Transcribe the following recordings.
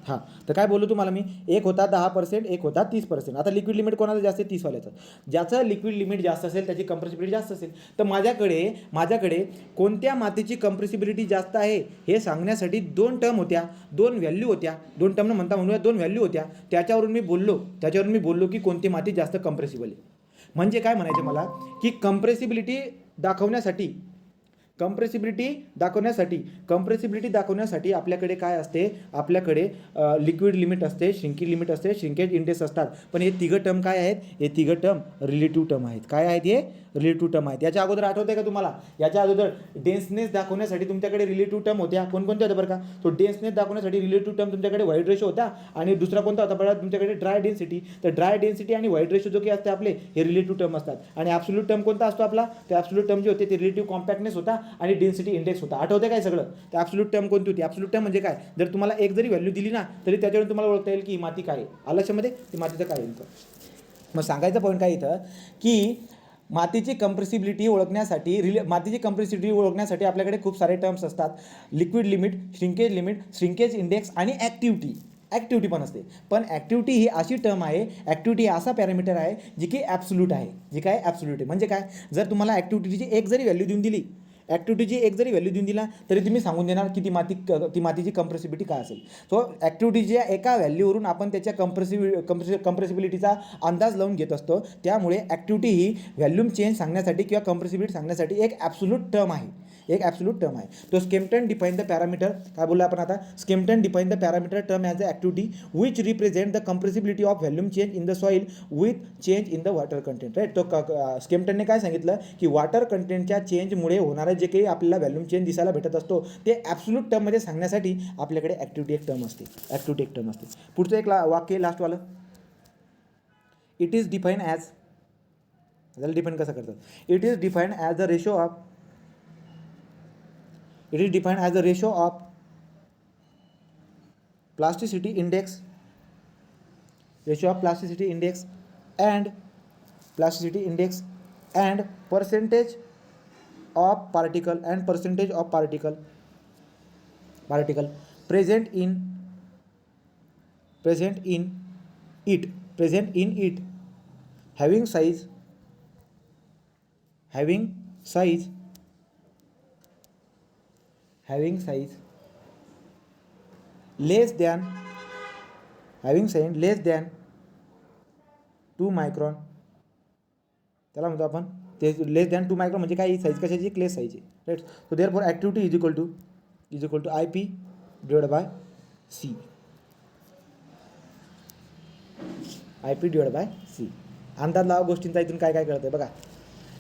हां, तर काय बोललो तुम्हाला मी, एक होता 10%, एक होता 30%. आता लिक्विड लिमिट कोणाचं जास्त आहे? 30वाल्याचं. ज्याचं लिक्विड लिमिट जास्त असेल त्याची कंप्रेसिबिलिटी जास्त असेल. तर माझ्याकडे कोणत्या मातीची कंप्रेसिबिलिटी जास्त आहे हे सांगण्यासाठी 2 टर्म होत्या, 2 व्हॅल्यू होत्या, 2 टर्म म्हणूया 2 व्हॅल्यू होत्या. त्याच्यावरून मी बोललो की कोणती माती जास्त कंप्रेसिबल आहे. म्हणजे काय म्हणायचं मला, की कंप्रेसिबिलिटी दाखवण्यासाठी आपल्याकडे काय असते, आपल्याकडे लिक्विड लिमिट असते, श्रिंकिंग लिमिट असते, श्रिंकेज इंडेक्स असतात. पण हे तिघं टर्म काय आहेत? हे तिघं टर्म रिलेटिव्ह टर्म आहेत. काय आहेत हे? रिलेटिव्ह टर्म आहेत. याच्या अगोदर आठवतंय का तुम्हाला? याच्या अगोदर डेन्सनेस दाखवण्यासाठी तुमच्याकडे रिलेटिव्ह टर्म होत्या. कोणकोणत्या होत्या बरं का? तो डेन्सनेस दाखवण्यासाठी रिलेटिव्ह टर्म तुमच्याकडे व्हाईट रेशो होता आणि दुसरा कोणता होता बघा तुमच्याकडे? Dry density. तर ड्राय डेन्सिटी आणि व्हाईट रेशो जो काही असते आपले हे रिलेटिव्ह टर्म असतात. आणि ॲब्सोल्यूट टर्म कोणता असतो आपला? ते ॲब्सोल्यूट टर्म जे होते ते रिलेटिव्ह कॉम्पॅक्टनेस होता आणि डेन्सिटी इंडेक्स होता. आठवते काय सगळं? तर ॲब्सोल्यूट टर्म कोणती होती? ॲब्सोल्यूट टर्म म्हणजे काय? जर तुम्हाला एक जरी व्हॅल्यू दिली ना तरी त्याच्यावरून तुम्हाला ओळखता येईल की ही माती काय आहे. आलं लक्षामध्ये? ती मातीचं काय आहे. मग सांगायचा पॉईंट काय इथं, की मातीची कंप्रेसिबिलिटी ओळखण्यासाठी आपल्याकडे खूप सारे टर्म्स असतात. लिक्विड लिमिट, श्रिंकेज इंडेक्स आणि ॲक्टिव्हिटी पण असते. पण ॲक्टिव्हिटी ही अशी टर्म आहे, ॲक्टिव्हिटी असा पॅरामीटर आहे जी की ॲब्सोल्यूट आहे. म्हणजे काय? जर तुम्हाला ॲक्टिव्हिटीची एक जरी व्हॅल्यू देऊन दिला तरी तुम्ही सांगून देणार की ती मातीची कंप्रेसिबिलिटी काय असेल. सो ॲक्टिव्हिटीच्या एका व्हॅल्यूवरून आपण त्याच्या कंप्रेसिबिलिटीचा अंदाज लावून घेत असतो. त्यामुळे ॲक्टिव्हिटी ही व्हॅल्यूम चेंज सांगण्यासाठी किंवा कंप्रेसिबिलिटी सांगण्यासाठी एक ॲब्सोल्यूट टर्म आहे. तो स्केम्पटन डिफाइन द पॅरामीटर. काय बोललो आपण आता? Skempton define the parameter term as a activity which represent the compressibility of volume change in the soil with change in the water content. Right. तो स्केम्पटनने काय सांगितलं की वॉटर कंटेंटच्या चेंजमुळे होणारं जे काही आपल्याला व्हॅल्यूम चेंज दिसायला भेटत असतो ते ॲब्सोल्यूट टर्ममध्ये सांगण्यासाठी आपल्याकडे ॲक्टिव्हिटी एक टर्म असते. पुढचं एक वाक्य लास्टवालं. इट इज डिफाईन ॲज, त्याला डिफाईन कसं करतात? It is define as the ratio of plasticity index and percentage of particle present in it having size less than 2 micron. त्याला म्हणतो आपण ते लेस दॅन 2 मायक्रॉन. म्हणजे काय? साईज कशाची? क्ले साईज आहे. Right. So therefore activity is equal to IP divide by C. अंदाज लावा गोष्टींचा. इथून काय काय कळतं बघा.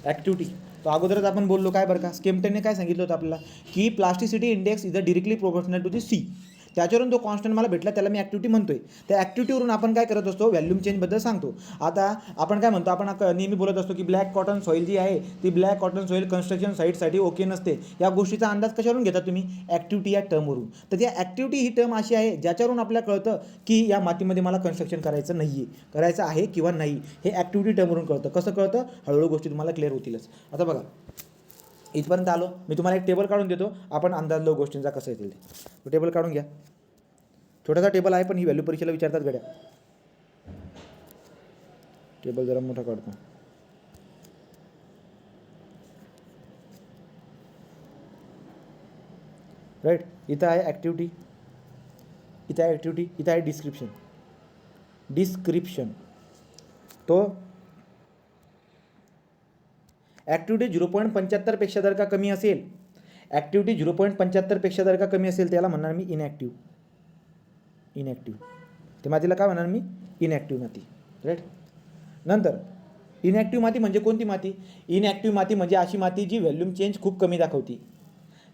ॲक्टिव्हिटी तो अगोदरच आपण बोललो काय बरं का? स्केम्पटनने काय सांगितलं होतं आपल्याला की plasticity index is a directly proportional to the C. त्याच्यावरून तो कॉन्स्टंट मला भेटला, त्याला मी ॲक्टिव्हिटी म्हणतोय. त्या ॲक्टिव्हिटीवरून आपण काय करत असतो? व्हॅल्यूम चेंजबद्दल सांगतो. आता आपण काय म्हणतो? आपण नेहमी बोलत असतो की ब्लॅक कॉटन सॉईल जी आहे ती ब्लॅक कॉटन सॉईल कन्स्ट्रक्शन साईटसाठी ओके नसते. या गोष्टीचा अंदाज कशावरून घेता तुम्ही? ॲक्टिव्हिटी या टर्मवरून. तर त्या ॲक्टिव्हिटी ही टर्म अशी आहे ज्याच्यावरून आपल्याला कळतं की या मातीमध्ये मला कन्स्ट्रक्शन करायचं आहे किंवा नाही. हे ॲक्टिव्हिटी टर्मवरून कळतं. कसं कळतं? हळूहळू गोष्टी तुम्हाला क्लिअर होतीलच. आता बघा इथपर्यंत आलो. मी तुम्हाला एक टेबल काढून देतो, आपण अंदाज लावू गोष्टींचा कसं येतील ते. टेबल काढून घ्या. छोटासा टेबल आहे पण ही व्हॅल्यू परीक्षेला विचारतात गड्या. टेबल जरा मोठा काढतो. राईट. इथं आहे ॲक्टिव्हिटी, इथं आहे डिस्क्रिप्शन. तो ॲक्टिव्हिटी 0.75 पेक्षा जर का कमी असेल, त्याला म्हणणार मी इनॲक्टिव्ह. ते मातीला काय म्हणणार मी? इनॲक्टिव्ह माती. राईट. नंतर इनॲक्टिव्ह माती म्हणजे कोणती माती? इनॲक्टिव्ह माती म्हणजे अशी माती जी व्हॅल्यूम चेंज खूप कमी दाखवती.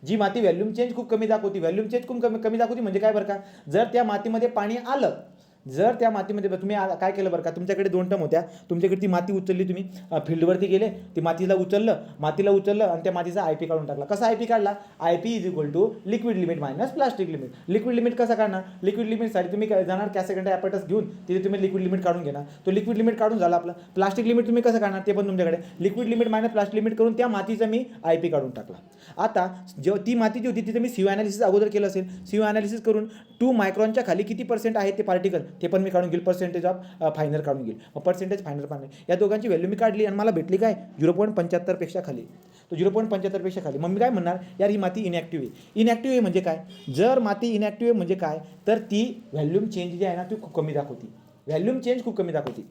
व्हॅल्यूम चेंज खूप कमी दाखवती म्हणजे काय बरं का? जर त्या मातीमध्ये पाणी आलं जर त्या मातीमध्ये तुम्ही काय केलं बरं का, तुमच्याकडे 2 टर्म होत्या, तुमच्याकडे ती माती उचलली, तुम्ही फील्डवरती गेले, ती मातीला उचललं आणि त्या मातीचा आय पी काढून टाकला. कसा आय पी काढला? I P is equal to liquid limit minus plastic limit. Liquid limit कसा काढणार? लिक्विड लिमिटसाठी तुम्ही जाणार कॅसेकंड ॲपॅरेटस घेऊन तिथे तुम्ही लिक्विड लिमिट काढून घेणार. तो लिक्विड लिमिट काढून झाला आपला. प्लास्टिक लिमिट तुम्ही कसं काढणार ते पण तुमच्याकडे. Liquid limit minus plastic limit करून त्या मातीचा मी आय पी काढून टाकला. आता जेव्हा ती माती जी होती तिथे मी सीओ ॲनालिसिस अगोदर केलं असेल, सीओ ॲनालिसिस करून 2 मायक्रॉनच्या खाली किती % आहे ते पार्टिकल ते पण मी काढून घेईल, पर्सेंटेज ऑफ फायनर काढून घेईल. मग पर्सेंटेज फायनर पण या दोघांची व्हॅल्यू मी काढली आणि मला भेटली काय 0.75 पेक्षा खाली. तो 0.75 पेक्षा खाली. मग मी काय म्हणणार, यार ही माती इनॅक्टिव्ह आहे. इनॅक्टिव्ह आहे म्हणजे काय? जर माती इनॅक्टिव्ह आहे म्हणजे काय, तर ती व्हॅल्यूम चेंज जी आहे ना ती खूप कमी दाखवती. व्हॅल्यूम चेंज खूप कमी दाखवती.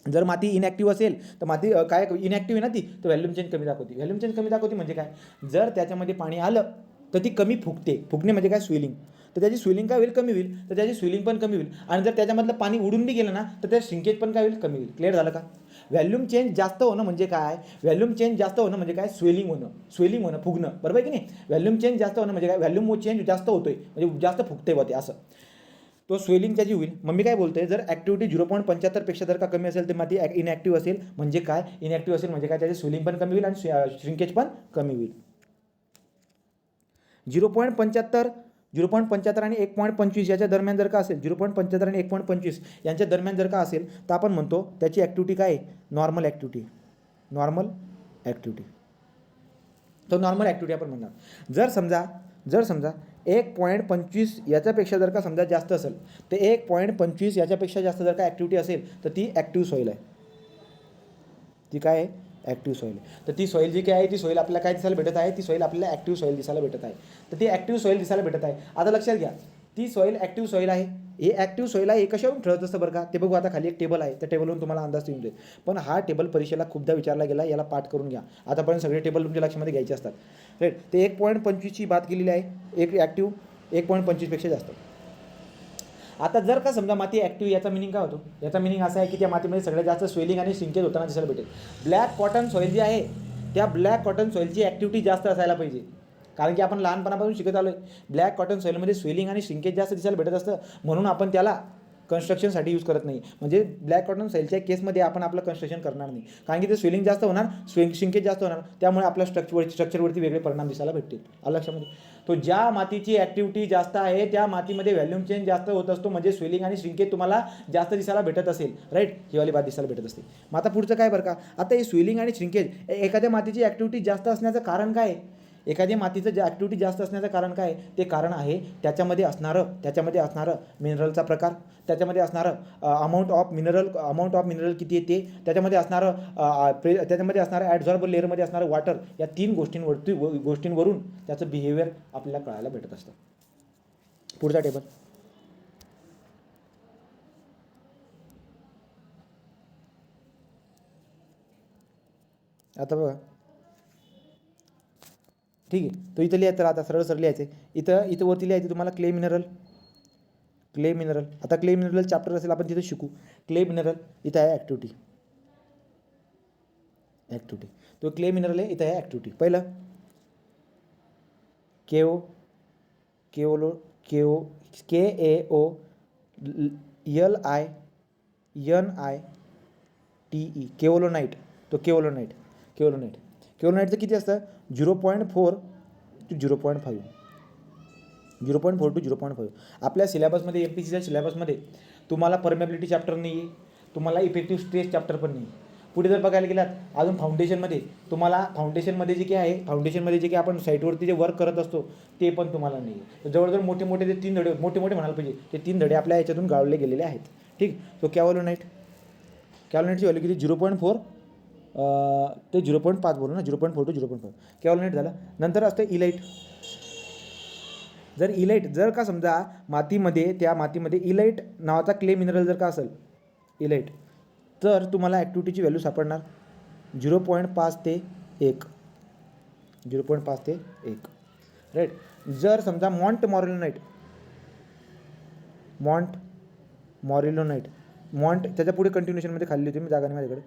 जर माती इनॅक्टिव्ह असेल तर माती काय इनॅक्टिव्ह आहे ना ती, तर व्हॅल्यूम चेंज कमी दाखवते. व्हॅल्यूम चेंज कमी दाखवते म्हणजे काय, जर त्याच्यामध्ये पाणी आलं तर ती कमी फुगते. फुगणे म्हणजे काय, स्विलिंग. तर त्याची स्विलिंग काय होईल, कमी होईल. तर त्याची स्विलिंग पण कमी होईल. आणि जर त्याच्यामधलं पाणी उडून बी गेलं ना तर त्या श्रिंकेज पण काय होईल, कमी होईल. क्लिअर झालं का? व्हॅल्यूम चेंज जास्त होणं म्हणजे काय, व्हॅल्यूम चेंज जास्त होणं म्हणजे काय, स्वेलिंग होणं, फुगणं. बरोबर आहे की नाही? व्हॅल्यूम चेंज जास्त होणं म्हणजे काय, व्हॅल्यूम चेंज जास्त होतोय म्हणजे जास्त फुगते होते असं. तो स्वेलिंग त्याची होईल. मग मी काय बोलतोय, जर ॲक्टिव्हिटी 0.75 पेक्षा जर का कमी असेल तर मग ती इनॅक्टिव्ह असेल. म्हणजे काय, इनॅक्टिव्ह असेल म्हणजे काय, त्याची स्वेलिंग पण कमी होईल आणि श्रिंकेज पण कमी होईल. 0.75 आणि 1.25 याच्या दरम्यान जर का असेल, 0.75 आणि 1.25 यांच्या दरम्यान जर का असेल तर आपण म्हणतो त्याची ॲक्टिव्हिटी काय आहे, नॉर्मल ॲक्टिव्हिटी. तो नॉर्मल ॲक्टिव्हिटी आपण म्हणणार. जर समजा 1.25 याच्यापेक्षा जर का समजा जास्त असेल, तर 1.25 याच्यापेक्षा जास्त जर का ॲक्टिव्हिटी असेल तर ती ॲक्टिव्ह सॉईल आहे. ती काय आहे, ॲक्टिव्ह सॉईल आहे. तर ती सॉईल जी काय आहे, ती सॉईल आपल्याला काय दिसायला भेटत आहे, ती सॉईल आपल्याला ॲक्टिव्ह सॉईल दिसायला भेटत आहे. तर ती ॲक्टिव्ह सॉईल दिसायला भेटत आहे. आता लक्षात घ्या, ती सॉईल ॲक्टिव्ह सॉईल आहे. हे ॲक्टिव्ह सॉईल आहे, हे कशावरून ठरत असतं बरं का, ते बघू. आता खाली एक टेबल आहे, त्या टेबलवरून तुम्हाला अंदाज येऊन जाईल. पण हा टेबल परीक्षेला खूपदा विचारला गेला, याला पाठ करून घ्या. आतापर्यंत सगळे टेबल तुमच्या लक्षामध्ये घ्यायचे असतात. राईट. ते 1.25ची बात केलेली आहे, एक ॲक्टिव्ह 1.25 पेक्षा जास्त. आता जर का समजा माती ॲक्टिव्ह, याचा मिनिंग काय होतो, याचा मिनिंग असा आहे की त्या मातीमध्ये सगळ्यात जास्त स्वेलिंग आणि श्रिंकेज होताना दिसायला भेटेल. ब्लॅक कॉटन सॉईल जी आहे, त्या ब्लॅक कॉटन सॉईलची ॲक्टिव्हिटी जास्त असायला पाहिजे. कारण की आपण लहानपणापासून शिकत आलो आहे, ब्लॅक कॉटन सॉईलमध्ये स्वेलिंग आणि श्रिंकेज जास्त दिसायला भेटत असतं, म्हणून आपण त्याला कन्स्ट्रक्शनसाठी यूज करत नाही. म्हणजे ब्लॅक कॉटन सॉईलच्या केसमध्ये आपण आपलं कन्स्ट्रक्शन करणार नाही, कारण की ते स्वेलिंग जास्त होणार, श्रिंकेज जास्त होणार, त्यामुळे आपल्या स्ट्रक्चरवरती वेगळे परिणाम दिसायला भेटतील. आलं लक्षामध्ये? तो ज्या मातीची ॲक्टिव्हिटी जास्त आहे त्या मातीमध्ये व्हॅल्यूम चेंज जास्त होत असतो, म्हणजे स्वेलिंग आणि श्रिंकेज तुम्हाला जास्त दिसायला भेटत असेल. राईट. ही वाली बात दिसायला भेटत असते. मग आता पुढचं काय बरं का, आता हे स्वेलिंग आणि श्रिंकेज, एखाद्या मातीची ॲक्टिव्हिटी जास्त असण्याचं कारण काय आहे, एखाद्या मातीचं जे ॲक्टिव्हिटी जास्त असण्याचं कारण काय आहे, ते कारण आहे त्याच्यामध्ये असणारं मिनरलचा प्रकार, त्याच्यामध्ये असणारं अमाऊंट ऑफ मिनरल किती येते, त्याच्यामध्ये असणारं ॲडझॉर्बल लेअरमध्ये असणारं वॉटर, या 3 गोष्टींवरून त्याचं बिहेवियर आपल्याला कळायला भेटत असतं. पुढचा टेबल. आता बघा, ठीक आहे. तो इथं लिहायचं, आता सरळ लिहायचं आहे. इथं वरती लिहायचं तुम्हाला क्ले मिनरल. आता क्ले मिनरल चॅप्टर असेल, आपण तिथं शिकू. क्ले मिनरल इथं आहे ॲक्टिव्हिटी. तो क्ले मिनरल आहे, इथं आहे ॲक्टिव्हिटी. पहिलं KAOLINITE, केओलोनाइट. तो केओलोनाइटचं किती असतं, 0.4 to 0.5. 0.4 to 0.5. आपल्या सिलेबसमध्ये, MPCच्या सिलेबसमध्ये तुम्हाला परमेबिलिटी चॅप्टर नाही आहे, तुम्हाला इफेक्टिव्ह स्ट्रेस चॅप्टर पण नाही आहे. पुढे जर बघायला गेलात, अजून फाउंडेशनमध्ये जे काही आहे, फाउंडेशनमध्ये जे काही आपण साईटवरती जे वर्क करत असतो ते पण तुम्हाला नाही आहे. जवळजवळ मोठे ते 3 धडे, मोठे म्हणायला पाहिजे, ते 3 धडे आपल्या याच्यातून गाळले गेलेले आहेत. ठीक. तो कॅओलोनाइटची व्हॅल्यू किती, 0.4 ते 0.5 बोलू ना, 0.4 to 0.5 कॅओलोनाइट झालं. नंतर असतं इलाइट. जर का समजा त्या मातीमध्ये इलाइट नावाचा क्ले मिनरल जर का असेल, इलाइट, तर तुम्हाला ॲक्टिव्हिटीची व्हॅल्यू सापडणार 0.5 ते 1. राईट. जर समजा मॉन्ट मॉरिलोनाइट त्याच्या पुढे कंटिन्युएशनमध्ये खाल्ली होती मी, जागा नाही माझ्याकडे.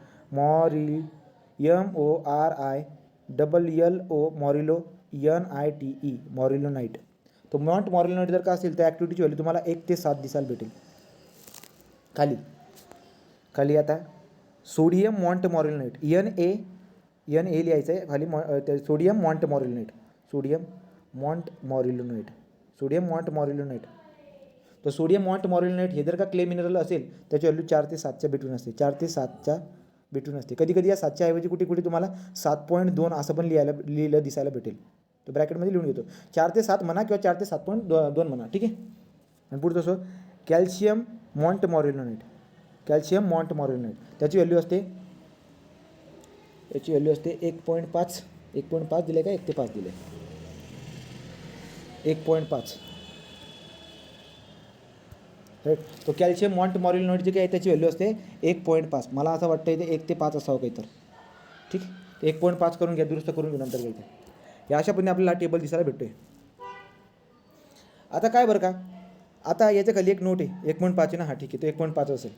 मॉरिलोनाइट. तो मॉरिलोनाइट जर का असेल तर ॲक्टिव्हिटीची व्हॅल्यू तुम्हाला 1 ते 7 दिसायला भेटेल. खाली खाली आता सोडियम मॉन्टमॉरिलनेट एन ए लिहायचं आहे खाली सोडियम मॉन्टमॉरिलनेट सोडियम मॉन्टमॉरिलनेट. तर सोडियम मॉन्टमॉरिलनेट हे जर का क्ले मिनरल असेल त्याची व्हॅल्यू 4 ते 7च्या बिटवीन असते. 4 ते 7च्या बिटवीन असते. कधी कधी या 7च्या ऐवजी कुठे कुठे तुम्हाला 7.2 असं पण लिहिलं दिसायला भेटेल. तो ब्रॅकेटमध्ये लिहून घेतो. 4 ते 7 म्हणा किंवा 4 ते 7.2 म्हणा, ठीक आहे. आणि पुढे तसं कॅल्शियम मॉन्टमॉरिलनेट त्याची व्हॅल्यू असते 1.5 दिले का 1 ते 5 दिले 1.5 राईट. तो कॅल्शियम मॉन्टमॉरिलनेट जे काय त्याची व्हॅल्यू असते 1.5. मला असं वाटतं इथे 1 ते 5 असावं काही तर, ठीक. 1.5 करून घ्या, दुरुस्त करून घेऊ नंतर घ्यायचं. या अशा पद्धतीने आपल्याला टेबल दिसायला भेटतोय. आता काय बरं का, आता याच्या खाली एक नोट आहे 1.5 ना. हा ठीक आहे, तो 1.5 असेल,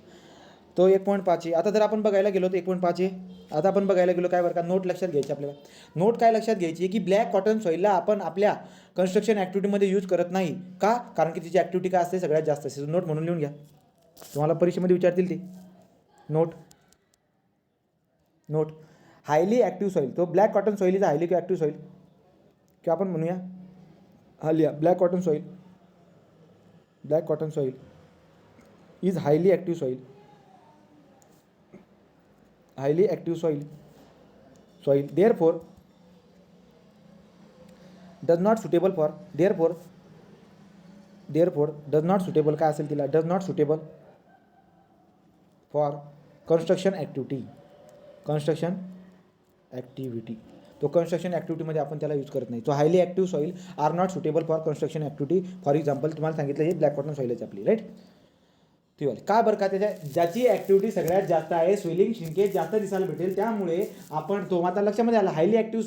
तो 1.5 आहे. आता जर आपण बघायला गेलो तर 1.5 आहे. आता आपण बघायला गेलो काय बरं का, नोट लक्षात घ्यायची आपल्याला. नोट काय लक्षात घ्यायची की ब्लॅक कॉटन सॉईलला आपण आपल्या कन्स्ट्रक्शन ॲक्टिव्हिटीमध्ये यूज करत नाही का, कारण की तिची ॲक्टिव्हिटी काय असते सगळ्यात जास्त असते. नोट म्हणून लिहून घ्या, तुम्हाला परीक्षेमध्ये विचारतील ती नोट. हायली ॲक्टिव्ह सॉईल, तो black cotton soil is highly active soil, किंवा आपण म्हणूया हा लिहा black cotton soil is highly active soil therefore does not suitable for does not suitable काय असेल तिला, does not suitable for construction activity. तो कन्स्ट्रक्शन ॲक्टिव्हिटीमध्ये आपण त्याला यूज करत नाही. तो highly active soil are not suitable for construction activity. For example तुम्हाला सांगितलं हे ब्लॅक कॉटन सॉईल आहे आपली, राईट. ती वाली का बरं का, ज्याची ॲक्टिव्हिटी सगळ्यात जास्त आहे, स्वेलिंग श्रिंकेज जास्त दिसायला भेटेल, त्यामुळे आपण तो आता लक्षामध्ये आला. हायली ॲक्टिव्ह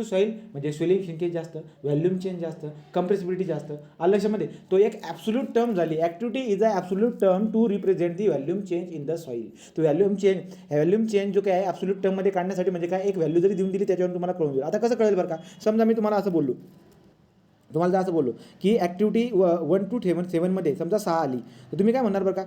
सॉईल म्हणजे स्वेलिंग श्रिंकेज जास्त, व्हॅल्यूम चेंज जास्त, कंप्रेसिबिलिटी जास्त. आलं लक्षामध्ये. तो एक ॲब्सोल्यूट टर्म झाली. Activity is a absolute term to represent the volume change in the soil. तो व्हॅल्यूम चेंज जो काय आहे ॲब्सोल्यूट टर्ममध्ये काढण्यासाठी म्हणजे काय, एक व्हॅल्यू जरी देऊन दिली त्याच्यावर तुम्हाला कळून देईल. आता कसं कळेल बरं का, समजा मी तुम्हाला असं बोललो की ॲक्टिव्हिटी 1 to 7मध्ये समजा 6 आली, तर तुम्ही काय म्हणणार बरं का,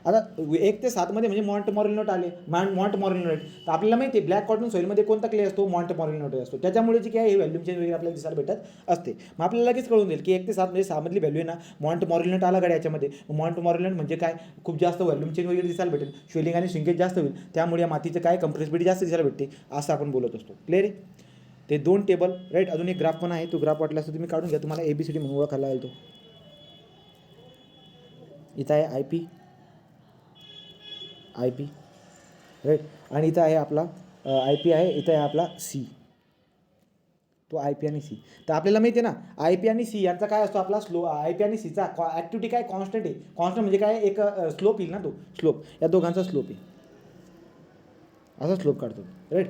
आता 1 ते 7मध्ये म्हणजे मॉन्टमॉरिलनेट आले. मॉन्टमॉरिलनेट तर आपल्याला माहिती आहे ब्लॅक कॉटन सॉईलमध्ये कोणता क्ले असतो, मॉन्टमॉरिलनेट असतो. त्याच्यामुळे जी काय व्हॅल्यूम चेंज वगैरे आपल्याला दिसायला भेटत असते. मग आपल्याला लगेच कळून देईल की 1 ते 7 म्हणजे 6मधली व्हॅल्यू आहे ना, मॉन्टमॉरिलनेट आला गाडी याच्यामध्ये. मॉन्टमॉरिलनेट म्हणजे काय, खूप जास्त व्हॅल्यूम चेंज वगैरे दिसायला भेटेल, स्वेलिंग आणि श्रिंकेज जास्त होईल, त्यामुळे या मातीचं काय कंप्रेसिबिलिटी जास्त दिसायला भेटते, असं आपण बोलत असतो. क्लिअर आहे. ते 2 टेबल, राईट. अजून एक ग्राफ पण आहे, तो ग्राफ वाटला असतो तुम्ही काढून घ्या, तुम्हाला ABCD म्हणून ओळखायला लागेल. तो इथं आहे IP, राईट. आणि इथं आहे आपला IP आहे, इथं आहे आपला C. तो IP आणि C. तर आपल्याला माहिती आहे ना IP आणि C यांचा काय असतो आपला IP आणि Cचा ॲक्टिव्हिटी काय कॉन्स्टंट आहे. कॉन्स्टंट म्हणजे काय, एक स्लोप येईल ना, तो स्लोप या दोघांचा स्लोप आहे, असा स्लोप काढतो, राईट.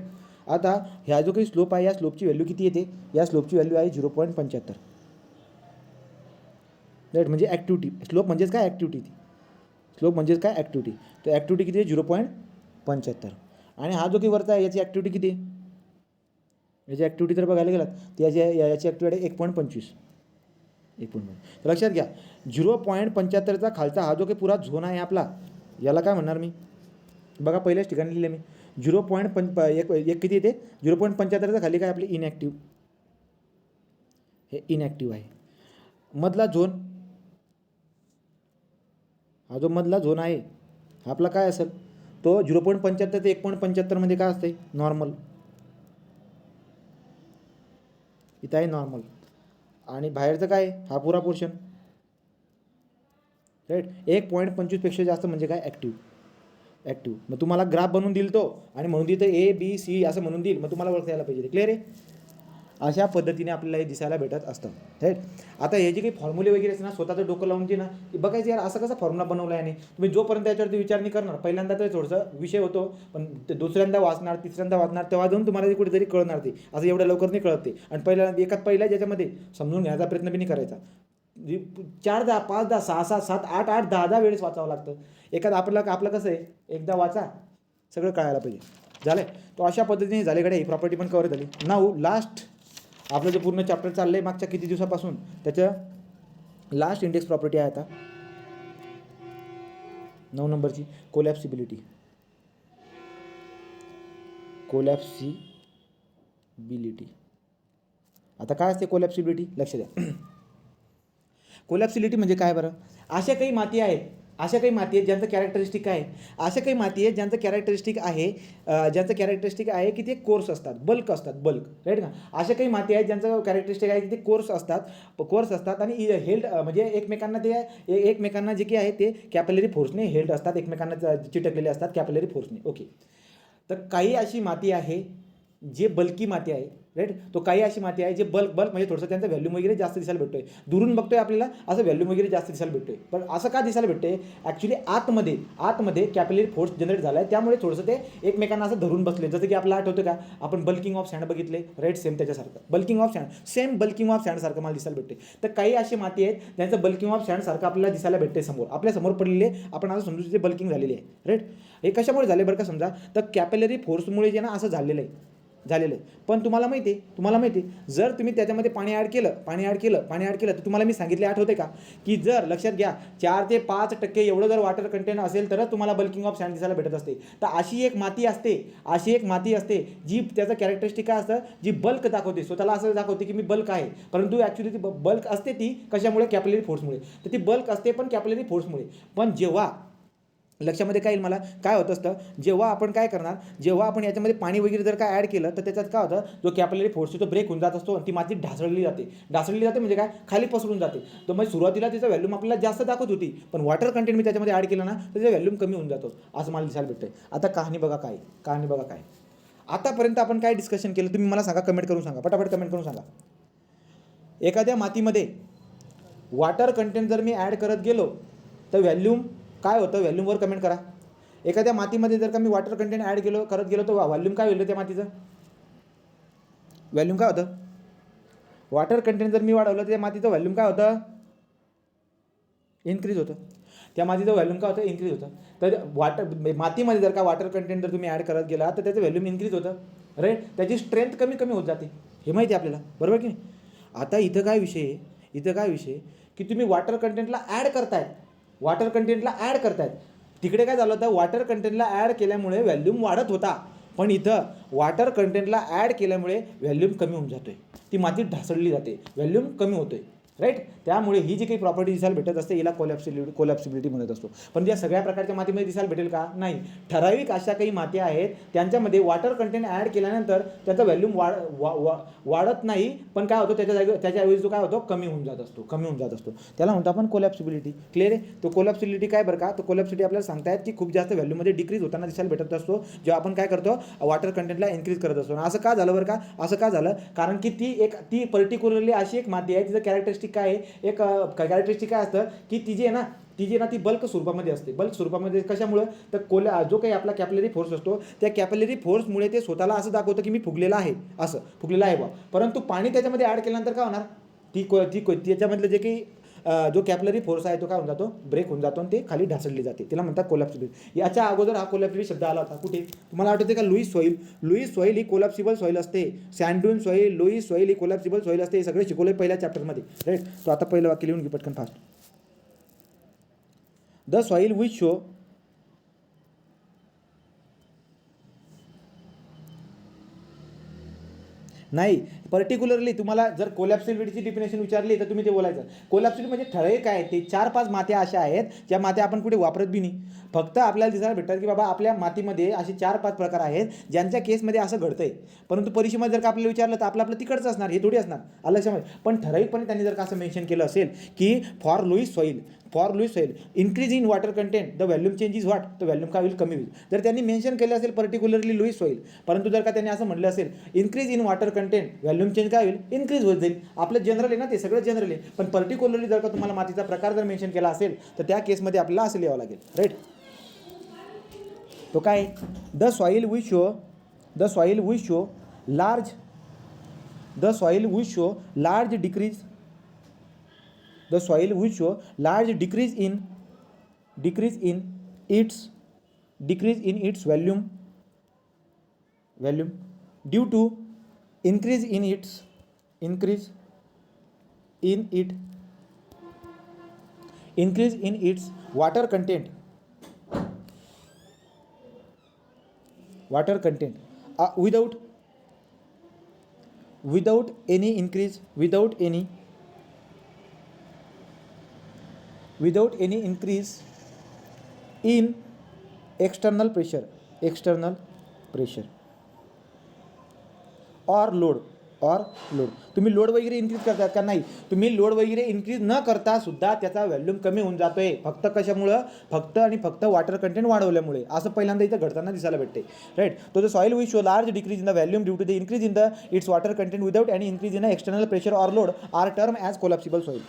आता ह्या जो काही स्लोप आहे या स्लोपची व्हॅल्यू किती येते, या स्लोपची व्हॅल्यू आहे 0.75, राईट. म्हणजे ॲक्टिव्हिटी स्लोप म्हणजेच काय, ॲक्टिव्हिटी. तर ॲक्टिव्हिटी किती आहे 0.75. आणि हा जो काही वरचा आहे याची ॲक्टिव्हिटी किती आहे, याची ॲक्टिव्हिटी जर बघायला गेलात तर याची ॲक्टिव्हिटी आहे 1.25. तर लक्षात घ्या 0.75चा खालचा हा जो काही पुरा झोन आहे आपला, याला काय म्हणणार मी बघा, पहिल्याच ठिकाणी लिहिले मी 1 किती येते 0.75चा खाली काय आपली इनॲक्टिव्ह, हे इनॲक्टिव्ह आहे. मधला झोन, हा जो मधला झोन आहे हा आपला काय असेल, तो 0.75 ते 1.75 मध्ये काय असते, नॉर्मल. इथं आहे नॉर्मल. आणि बाहेरचं काय, हा पुरा पोर्शन, राईट. 1.25 पेक्षा जास्त म्हणजे काय, ॲक्टिव्ह. मग तुम्हाला ग्राफ बनवून देईल तो, आणि म्हणून तिथे ABC असं म्हणून देईल, मग तुम्हाला ओळखता यायला पाहिजे. क्लिअर आहे. अशा पद्धतीने आपल्याला हे दिसायला भेटत असतं, राईट. आता हे जे काही फॉर्म्युले वगैरे असते ना, स्वतःचं डोकं लावून जे ना बघायचं यार असं कसा फॉर्म्युला बनवला आहे. तुम्ही जोपर्यंत याच्यावरती विचार नाही करणार, पहिल्यांदा तर थोडंसं विषय होतो, पण दुसऱ्यांदा वाचणार, तिसऱ्यांदा वाचणार, तेव्हा जाऊन तुम्हाला कुठेतरी कळणार ते. असं एवढ्या लवकर नाही कळत ते. आणि पहिल्या ज्याच्यामध्ये समजून घ्यायचा प्रयत्न बी नाही करायचा. 4, 10, 5, 10, 6, 6, 7, 8, 8, 10 वेळेस वाचावं लागतं. आपलं कसं आहे, एकदा वाचा सगळं कळायला पाहिजे. झालं. तो अशा पद्धतीने झाले कडे ही प्रॉपर्टी पण कव्हर झाली. नाऊ लास्ट आपलं जे पूर्ण चॅप्टर चाललं आहे मागच्या किती दिवसापासून, त्याचं लास्ट इंडेक्स प्रॉपर्टी आहे आता. 9 नंबरची कोलॅप्सिबिलिटी. कोलॅप्सिबिलिटी. आता काय असते कोलॅप्सिबिलिटी, लक्ष द्या. कोलॅप्सिबिलिटी म्हणजे काय बरं? अशा काही माती आहेत ज्यांचं कॅरेक्टरिस्टिक आहे, अशा काही माती आहेत ज्यांचं कॅरेक्टरिस्टिक आहे की ते कोर्स असतात, बल्क राईट का. अशा काही माती आहेत ज्यांचं कॅरेक्टरिस्टिक आहे की ते कोर्स असतात आणि हेल्ड म्हणजे एकमेकांना जे काही आहे ते कॅपिलरी फोर्सने हेल्ड असतात, एकमेकांना चिटकलेले असतात कॅपिलरी फोर्सने. ओके. तर काही अशी माती आहे जे बल्की माती आहे, राईट. तो काही अशी माती आहे जे बल्क म्हणजे थोडंसं त्यांचा व्हॅल्यूम वगैरे जास्त दिसायला भेटतोय. दुरून बघतोय आपल्याला असं व्हॅल्यूम वगैरे जास्त दिसायला भेटतोय, पण असं का दिसायला भेटतंय? ॲक्च्युली आतमध्ये कॅपिलरी फोर्स जनरेट झाला आहे, त्यामुळे थोडंसं ते एकमेकांना असं धरून बसले. जसं की आपल्याला आठवतं का, आपण बल्किंग ऑफ सँड बघितले, राईट. सेम त्याच्यासारखं बल्किंग ऑफ सँड सारखं मला दिसायला भेटते. तर काही अशी माती आहेत त्यांचं बल्किंग ऑफ सँड सारखं आपल्याला दिसायला भेटते आपल्या समोर पडलेले, आपण असं समजू ते बल्किंग झालेली आहे, राईट. हे कशामुळे झाले बरं का समजा, तर कॅपिलरी फोर्समुळे जे ना असं झालेलं आहे. पण तुम्हाला माहिती आहे जर तुम्ही त्याच्यामध्ये पाणी ॲड केलं तर तुम्हाला मी सांगितले, आठवते का, की जर लक्षात घ्या 4 ते 5% एवढं जर वॉटर कंटेंट असेल तरच तुम्हाला बल्किंग ऑफ सँड दिसायला भेटत असते. तर अशी एक माती असते जी त्याचं कॅरेक्टरिस्टिक काय असतं, जी बल्क दाखवते, स्वतःला असं दाखवते की मी बल्क आहे, परंतु ॲक्च्युली ती बल्क असते ती कशामुळे, कॅपिलरी फोर्समुळे. तर ती बल्क असते पण कॅपिलरी फोर्समुळे. पण जेव्हा लक्षामध्ये काय येईल मला, काय होत असतं, जेव्हा आपण याच्यामध्ये पाणी वगैरे जर काय ॲड केलं तर त्याच्यात काय होतं, जो कॅपिलरी फोर्स तो ब्रेक होऊन जात असतो आणि ती माती ढासळली जाते म्हणजे काय, खाली पसरून जाते. तर म्हणजे सुरुवातीला तिचा व्हॅल्यूम आपल्याला जास्त दाखवत होती, पण वॉटर कंटेंट मी त्याच्यामध्ये ॲड केलं ना तर त्याचा व्हॅल्यूम कमी होऊन जातो, असं मला दिसायला भेटतंय. आता कहाणी बघा काय. आतापर्यंत आपण काय डिस्कशन केलं तुम्ही मला सांगा, कमेंट करून सांगा, पटापट कमेंट करून सांगा. एखाद्या मातीमध्ये वॉटर कंटेंट जर मी ॲड करत गेलो तर व्हॅल्यूम काय होतं, व्हॅल्यूमवर कमेंट करा. एखाद्या मातीमध्ये जर का मी वॉटर कंटेंट ॲड करत गेलो तर व्हॉल्यूम काय होईल त्या मातीचं, व्हॅल्यूम काय होतं. वॉटर कंटेंट जर मी वाढवलं तर त्या मातीचं व्हॅल्यूम काय होतं, इन्क्रीज होतं. त्या मातीचं व्हॅल्यूम काय होतं, इन्क्रीज होतं. तर मातीमध्ये जर का वॉटर कंटेंट जर तुम्ही ॲड करत गेला तर त्याचं व्हॅल्यूम इन्क्रीज होतं, राईट. त्याची स्ट्रेंथ कमी होत जाते, हे माहिती आहे आपल्याला, बरोबर की नाही. आता इथं काय विषय की तुम्ही वॉटर कंटेंटला ॲड करतायत. तिकडे काय झालं होतं, वॉटर कंटेंटला ॲड केल्यामुळे व्हॅल्यूम वाढत होता, पण इथं वॉटर कंटेंटला ॲड केल्यामुळे व्हॅल्यूम कमी होऊन जातोय, ती माती ढासळली जाते, व्हॅल्यूम कमी होतोय, राईट. त्यामुळे ही जी काही प्रॉपर्टी दिसायला भेटत असते याला कोलॅप्सिबिलिटी म्हणत असतो. पण या सगळ्या प्रकारच्या मातीमध्ये दिसायला भेटेल का, नाही. ठराविक अशा काही माती आहेत त्यांच्यामध्ये वॉटर कंटेंट ॲड केल्यानंतर त्याचा व्हॅल्यूम वाढत नाही, पण काय होतं त्याच्याऐवजी जो काय होतो, कमी होऊन जात असतो. त्याला म्हणतो आपण कोलॅप्सिबिलिटी. क्लिअर आहे. तो कोलॅप्सिबिलिटी काय बरं का, तो कोलॅप्सिबिलिटी आपल्याला सांगतायत की खूप जास्त व्हॅल्यूमध्ये डिक्रीज होताना दिसायला भेटत असतो जेव्हा आपण काय करतो, वॉटर कंटेंटला इन्क्रीज करत असतो. असं का झालं बरं का, कारण की ती पर्टिक्युलरली अशी एक माती आहे, तिचं कॅरेक्टरिस्टिक काय आहे, एक कॅरेक्टरिस्टिक काय असतं की ती बल्क स्वरूपामध्ये असते. बल्क स्वरूपामध्ये कशामुळे, तर जो काही आपला कॅपिलरी फोर्स असतो त्या कॅपिलरी फोर्समुळे ते स्वतःला असं दाखवतं की मी फुगलेला आहे बा. परंतु पाणी त्याच्यामध्ये ॲड केल्यानंतर काय होणार, त्याच्यामधलं जे काही जो कॅपिलरी फोर्स आहे तो काय होऊन जातो, ब्रेक होऊन जातो आणि ते खाली ढासळली जाते. तिला म्हणतात कोलॅप्सिबिलिटी. याच्या अगोदर हा कोलॅप्सिबिलिटी शब्द आला होता कुठे, तुम्हाला आठवते का, लुईस सॉईल ही कोलॅप्सिबल सॉईल असते. सँडड्यून सॉईल, लुईस सॉईल ही कोलॅप्सिबल सॉईल असते. हे सगळे शिकवले पहिल्या चॅप्टरमध्ये, राईट. तो आता पहिलं वाक्य लिहून घे पटकन fast. The soil which show नाही, पर्टिक्युलरली तुम्हाला जर कोलॅप्सिबिलिटीची डिफिनेशन विचारली तर तुम्ही ते बोलायचं. कोलॅप्सिबिलिटी म्हणजे ठराविक काय, ते 4-5 मात्या अशा आहेत ज्या मात्या आपण कुठे वापरत बी नाही. फक्त आपल्याला दिसायला भेटतात की बाबा आपल्या मातीमध्ये असे 4-5 प्रकार आहेत ज्यांच्या केसमध्ये असं घडतंय. परंतु परीक्षेमध्ये जर का आपल्याला विचारलं तर आपलं तिकडचं असणार, हे थोडी असणार, आलं लक्षामध्ये. पण ठराविकपणे त्यांनी जर का असं मेन्शन केलं असेल की for loose soil increase in water content the volume change is what, तर व्हॅल्यूम काय होईल, कमी होईल. जर त्यांनी मेन्शन केलं असेल पर्टिक्युलरली लुईस सॉईल, परंतु जर का त्यांनी असं म्हटलं असेल increase in water content, volume change काय होईल, इन्क्रीज होत जाईल. आपलं जनरल आहे ना, ते सगळं जनरल आहे. पण पर्टिक्युलरली जर का तुम्हाला मातीचा प्रकार जर मेन्शन केला असेल तर त्या केसमध्ये आपल्याला असं लिहावं लागेल, राईट. तो काय, the soil which show large decrease in its volume due to increase in its water content water content without any increase in external pressure or load तुम्ही लोड वगैरे इन्क्रीज करतात का? नाही. तुम्ही लोड वगैरे इन्क्रीज न करता सुद्धा त्याचा व्हॅल्यूम कमी होऊन जातोय. फक्त कशामुळं? फक्त वॉटर कंटेंट वाढवल्यामुळे. असं पहिल्यांदा इथं घडताना दिसायला भेटते. राईट. तो the soil will show large decrease in the volume due to the increase in the its water content without any increase in external pressure or load are term as collapsible soil.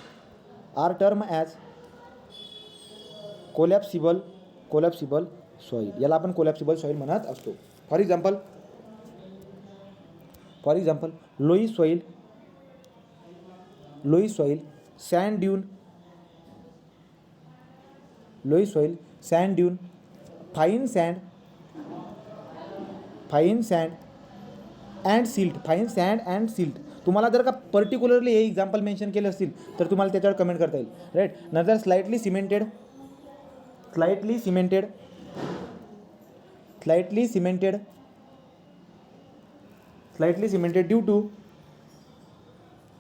याला आपण collapsible soil म्हणत असतो. For example loess soil, sand dune, fine sand and silt. तुम्हाला जर का particularly हे example mention केलं असतील तर तुम्हाला त्याच्यावर कमेंट करता येईल. राईट. नंतर slightly cemented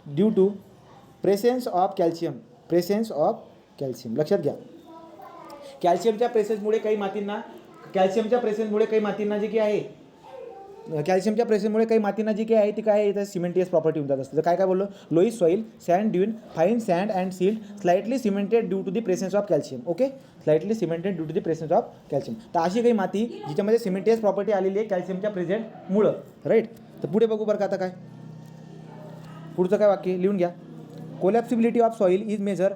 due to presence of calcium. लक्षात घ्या. कॅल्शियमच्या प्रेसेन्समुळे काही मातींना जी काही आहे ती काय आहे, सिमेंटियस प्रॉपर्टी होऊन जात असते. तर काय बोललो? Loess soil, sand dune, fine sand and silt, slightly cemented due to the presence of calcium. Okay. Slightly cemented due to the presence of calcium. तर अशी काही माती जिच्यामध्ये सिमेंटियस प्रॉपर्टी आलेली आहे कॅल्शियमच्या प्रेझेंटमुळं. राईट. तर पुढे बघू बरं का आता काय पुढचं काय वाक्य लिहून घ्या. Collapsibility of soil is measure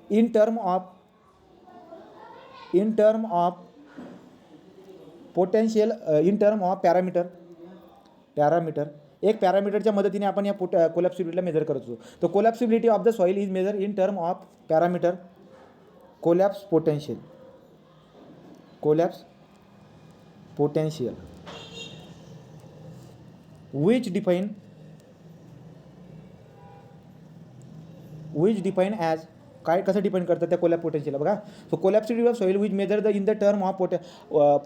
in term of potential in term of parameter. एक पॅरामीटरच्या मदतीने आपण या कोलॅप्सिबिलिटीला मेजर करतो. तर collapsibility of the soil is measure in term of parameter collapse potential which define as काय कसं डिपेंड करतं त्या कोलॅप्स पोटेन्शियल बघा. So collapsibility of soil which measure the in the term of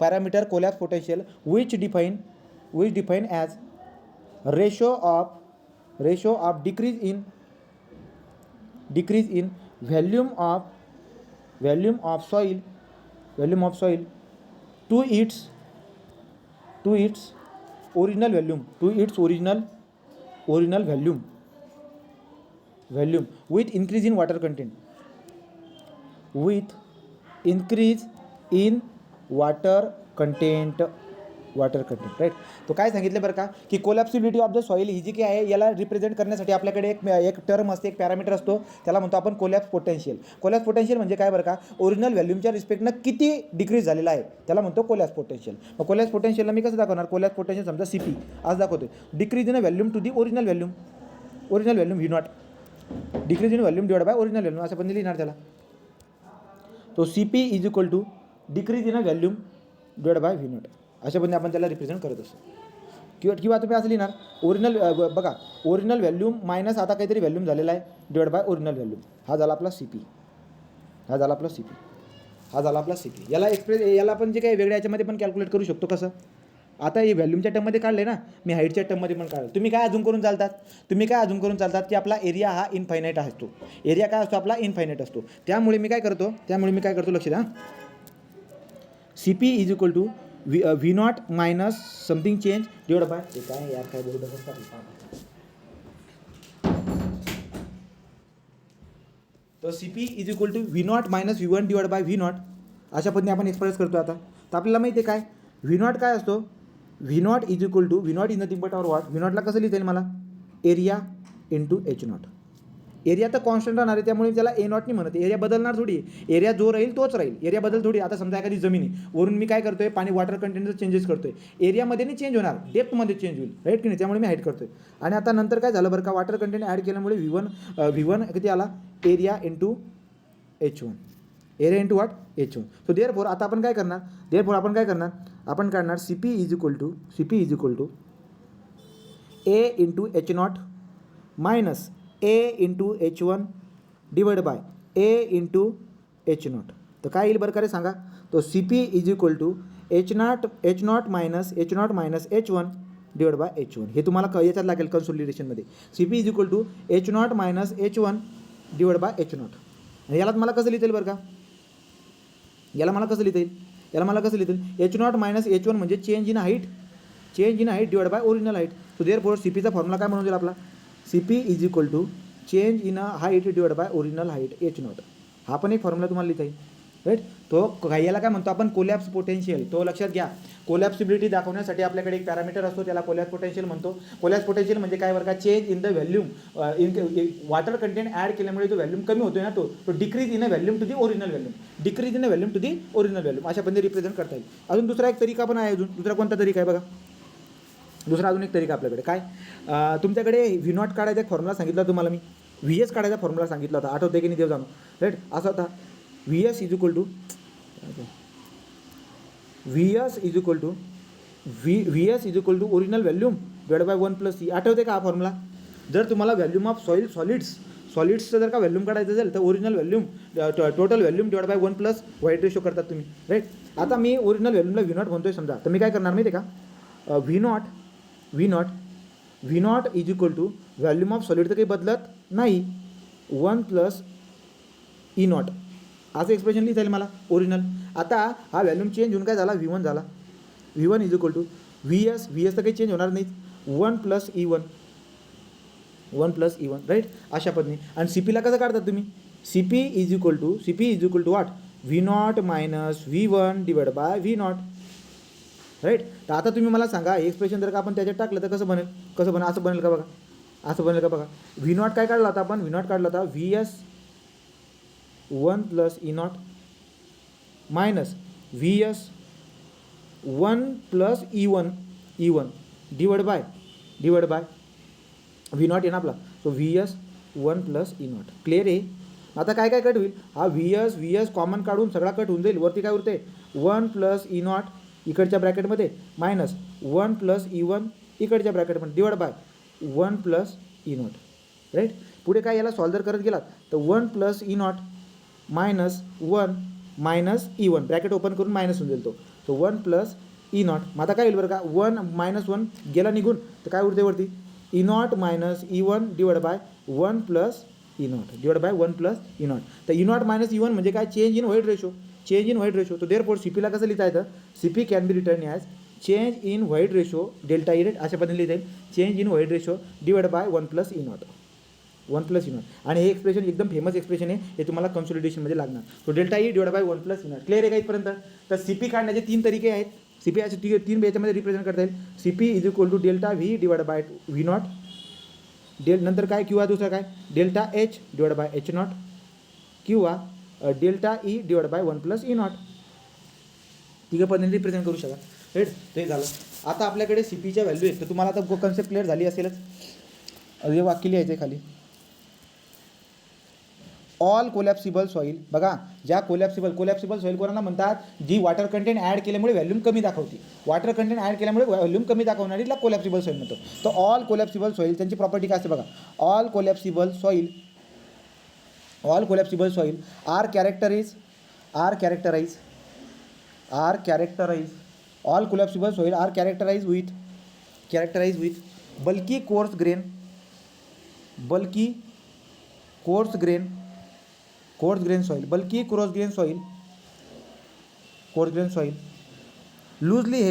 parameter collapse potential which define as ratio of decrease in volume of soil to its original volume with increase in water content. Right. तो काय सांगितलं बरं का की collapsibility of the soil ही जी काय आहे याला represent करण्यासाठी आपल्याकडे एक टर्म असते, एक पॅरामीटर असतो, त्याला म्हणतो आपण कोलॅप्स पोटेन्शियल. म्हणजे काय बरं का, ओरिजिनल व्हॅल्यूमच्या रिस्पेक्टनं किती डिक्रीज झालेला आहे त्याला म्हणतो कोलॅप्स पोटेन्शियल. मग कोलॅप्स पोटेन्शियलला मी कसं दाखवणार? कोलॅप्स पोटेन्शियल समजा CP आज दाखवतोय. Decrease in volume to the original volume V0. Decrease in volume divide by original volume असं पण लिहिणार त्याला. तो CP is equal to decrease in volume divide by V0 अशा पद्धतीने आपण त्याला रिप्रेझेंट करत असतो. किंवा तुम्ही असं लिहिणार ओरिजिनल व्हॅल्यूम मायनस आता काहीतरी व्हॅल्यूम झालेला आहे डिवाइड बाय ओरिजिनल व्हॅल्यूम. हा झाला आपला CP. याला आपण जे काही वेगळ्या याच्यामध्ये पण कॅल्क्युलेट करू शकतो. कसं? आता हे व्हॅल्यूमच्या टर्ममध्ये काढले ना, मी हाईटच्या टर्ममध्ये पण काढलं. तुम्ही काय अजून करून चालतात की आपला एरिया हा इनफायनाईट असतो. एरिया काय असतो आपला? इनफायनाईट असतो. त्यामुळे मी काय करतो लक्ष द्या. CP is equal to V0 minus something change divide by काय बोलू तर CP is equal to V0 minus V1 divide by V0 अशा पद्धतीने आपण एक्सप्रेस करतो. आता तर आपल्याला माहिती आहे काय V0 काय असतो? V0 is equal to V0 is nothing but or what. V0ला कसं लिहिता येईल मला? Area into H0. एरिया तर कॉन्स्टंट राहणार आहे त्यामुळे त्याला A0 नाही म्हणत. एरिया बदलणार थोडी. एरिया जो राहील तोच राहील. एरिया बदल थोडी. आता समजा एखादी जमीन आहे, वरून मी काय करतोय पाणी वॉटर कंटेंटचं चेंजेस करतोय. एरियामध्ये नाही चेंज होणार, डेप्थमध्ये चेंज होईल. राईट की नाही? त्यामुळे मी हाईट करतोय. आणि आता नंतर काय झालं बरं का, वॉटर कंटेंट ॲड केल्यामुळे V1 किती आला? Area into H1. Area into what? H1. So therefore आता आपण काय करणार? आपण काढणार CP is equal to A into H0 minus A into H1 divide by A into H0. तर काय येईल बरं का रे सांगा. तो CP is equal to H0 minus H1 divide by H1. हे तुम्हाला याच्यात लागेल कन्सोलिडेशनमध्ये. CP is equal to H0 minus H1 divide by H0. आणि याला मला कसं लिहिता येईल बरं का. याला मला कसं लिहिता येईल H0 मायनस H1 म्हणजे change in height divide by original height. So therefore CPचा फॉर्म्युला काय म्हणून देईल आपला. CP is equal to change in height divide by original height H0. हा पण एक फॉर्म्युला तुम्हाला लिहिता येईल. राईट. तो याला काय म्हणतो आपण कोलॅप्स पोटेन्शियल. तो लक्षात घ्या. कोलॅप्सिबिलिटी दाखवण्यासाठी आपल्याकडे एक पॅरामीटर असतो, त्याला कोलॅप्स पोटेन्शियल म्हणतो. कोलॅप्स पोटेन्शियल म्हणजे काय बरं का, change in the volume in water content add केल्यामुळे जो व्हॅल्यूम कमी होतोय ना तो decrease in a volume to the original volume. अशा पद्धतीने रिप्रेझेंट करता येईल. अजून दुसरा एक तरीका पण आहे. दुसरा कोणता तरीका आहे बघा. दुसरा अजून एक तरीका आपल्याकडे काय, तुमच्याकडे V0 काढायचा एक फॉर्म्युला सांगितला तुम्हाला मी. VS काढायचा फॉर्म्युला सांगितला होता, आठवते की नाही देव जाणू. राईट. असा होता VS is equal to original volume divide by 1 + E. आठवते का हा फॉर्म्युला. जर तुम्हाला व्हॅल्यूम ऑफ सॉलिड्सचं जर का व्हॅल्यूम काढायचं असेल तर original volume total volume divide by 1 + white ratio करतात तुम्ही. राईट. आता मी ओरिजिनल व्हॅल्यूमला V0 म्हणतोय समजा, तर मी काय करणार माहिती आहे का, V0 is equal to volume of solid तर काही बदलत नाही 1 + E0 असं एक्सप्रेशन लिहिता येईल मला ओरिजिनल. आता हा व्हॅल्यूम चेंज होऊन काय झाला, V1 झाला. V1 is equal to VS तर काही चेंज होणार नाही 1 + E1. राईट. अशा पद्धतीने. आणि CPला कसं काढतात तुम्ही, CP is equal to what, V0 minus V1 divide by V0. Right. तर आता तुम्ही मला सांगा, हे एक्सप्रेशन जर का आपण त्याच्यात टाकलं तर कसं बनेल. असं बनेल का बघा. V0 काय काढला होता आपण, V0 काढला होता VS 1 + E0 minus VS 1 + E1 divide by V0 आहे ना आपला. So VS 1 + E0. क्लिअर आहे. आता काय कट होईल, हा VS कॉमन काढून सगळा कट होऊन जाईल. वरती काय उरते 1 + E0 इकडच्या ब्रॅकेटमध्ये मायनस 1 + E1 इकडच्या ब्रॅकेटमध्ये डिवाइड बाय 1 + E0. राईट. पुढे काय, याला सॉल्व जर करत गेलात तर 1 + E0 minus 1 minus E1 bracket open करून मायनस होऊन जाईल तो. So 1 + E0. मग आता काय होईल बरं का, 1 - 1 गेला निघून, तर काय उरते वरती E0 minus E1 divide by 1 + E0. तर E0 मायनस E1 म्हणजे काय, चेंज इन व्हाईट रेशो. तो देअरफॉर CPला कसं लिहिता येतं, CP can be return as change in white ratio delta E. अशा पद्धतीने लिहिता येईल, change in white ratio divide by 1 + E0. आणि हे एक्सप्रेशन एकदम फेमस एक्सप्रेशन आहे, हे तुम्हाला कन्सोलिडेशनमध्ये लागणार. So delta E divide by 1 + E0. Clear आहे का इथपर्यंत. तर CP काढण्याचे 3 तरीके आहेत. CP असे 3 याच्यामध्ये रिप्रेझेंट करता येईल. CP is equal to delta V divide by V0. नंतर काय, किंवा दुसरं काय, delta H divide by H0 किंवा delta E divide by 1 + E0. तिघं पद्धतीने रिप्रेझेंट करू शकता. राईट. ते झालं. आता आपल्याकडे CPच्या व्हॅल्यू आहेत, तर तुम्हाला आता कन्सेप्ट क्लिअर झाली असेलच. हे वाक्य लिहायचं आहे खाली. All collapsible soil. बघा, ज्या कोलॅप्सिबल सॉईल कोणाला म्हणतात, जी वॉटर कंटेंट ॲड केल्यामुळे व्हॅल्यूम कमी दाखवते. वॉटर कंटेंट ॲड केल्यामुळे व्हॅल्यूम कमी दाखवणारीला कोलॅप्सिबल सॉईल म्हणतो. तर ऑल कोलॅप्सिबल सॉईल त्यांची प्रॉपर्टी काय असते बघा. All collapsible soil are characterize all collapsible soil are characterize with bulky coarse grain soil loosely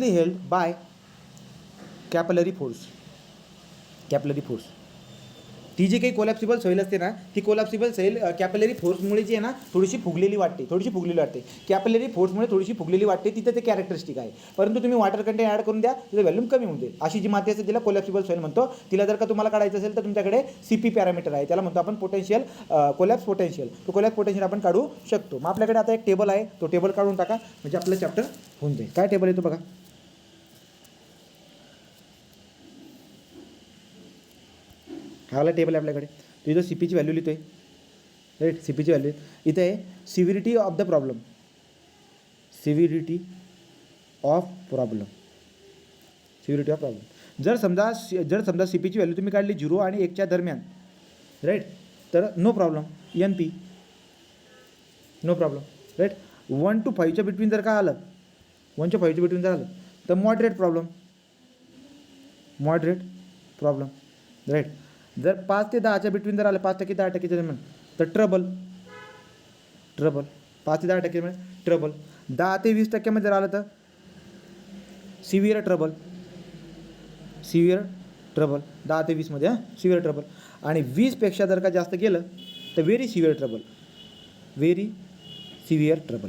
held by capillary force. ती जी काही कोलॅप्सिबल सॉईल असते ना, ती कोलॅप्सिबल सॉईल कॅपलरी फोर्समुळे जी आहे ना थोडीशी फुगलेली वाटते. कॅपलरी फोर्समुळे थोडीशी फुगलेली वाटते, तिथं ते कॅरेक्टरिस्टिक आहे. परंतु तुम्ही वॉटर कंटेंट ॲड करून द्या, तिचं व्हॅल्यूम कमी होऊन जाईल. अशी जी माती असते तिला कोलॅप्सिबल सॉईल म्हणतो. तिला जर का तुम्हाला काढायचं असेल तर तुमच्याकडे CP पॅरामीटर आहे, त्याला म्हणतो आपण पोटेन्शियल, कोलॅप्स पोटेन्शियल. तो कोलॅप्स पोटेन्शियल आपण काढू शकतो. मग आपल्याकडे आता एक टेबल आहे, तो टेबल काढून टाका म्हणजे आपलं चॅप्टर होऊन जाईल. काय टेबल येतो बघा. हा वाला टेबल आहे आपल्याकडे. तो इथं CPची व्हॅल्यू लिहितो आहे. राईट. CPची व्हॅल्यू इथे आहे. Severity of problem. जर समजा सी पीची व्हॅल्यू तुम्ही काढली 0 आणि 1च्या दरम्यान, राईट, तर no problem, N P, no problem, right. 1 to 5च्या बिटवीन जर का आलं, 1 to 5च्या बिटवीन जर आलं तर मॉडरेट प्रॉब्लेम, राईट. जर 5 ते 10च्या बिटवीन जर आलं, 5% 10%च्या दरम्यान, तर ट्रबल, 5 ते 10% दरम्यान ट्रबल. 10 ते 20%मध्ये जर आलं तर सिव्हिअर ट्रबल, 10 ते 20मध्ये सिव्हिअर ट्रबल. आणि 20पेक्षा जर का जास्त गेलं तर व्हेरी सिव्हिअर ट्रबल.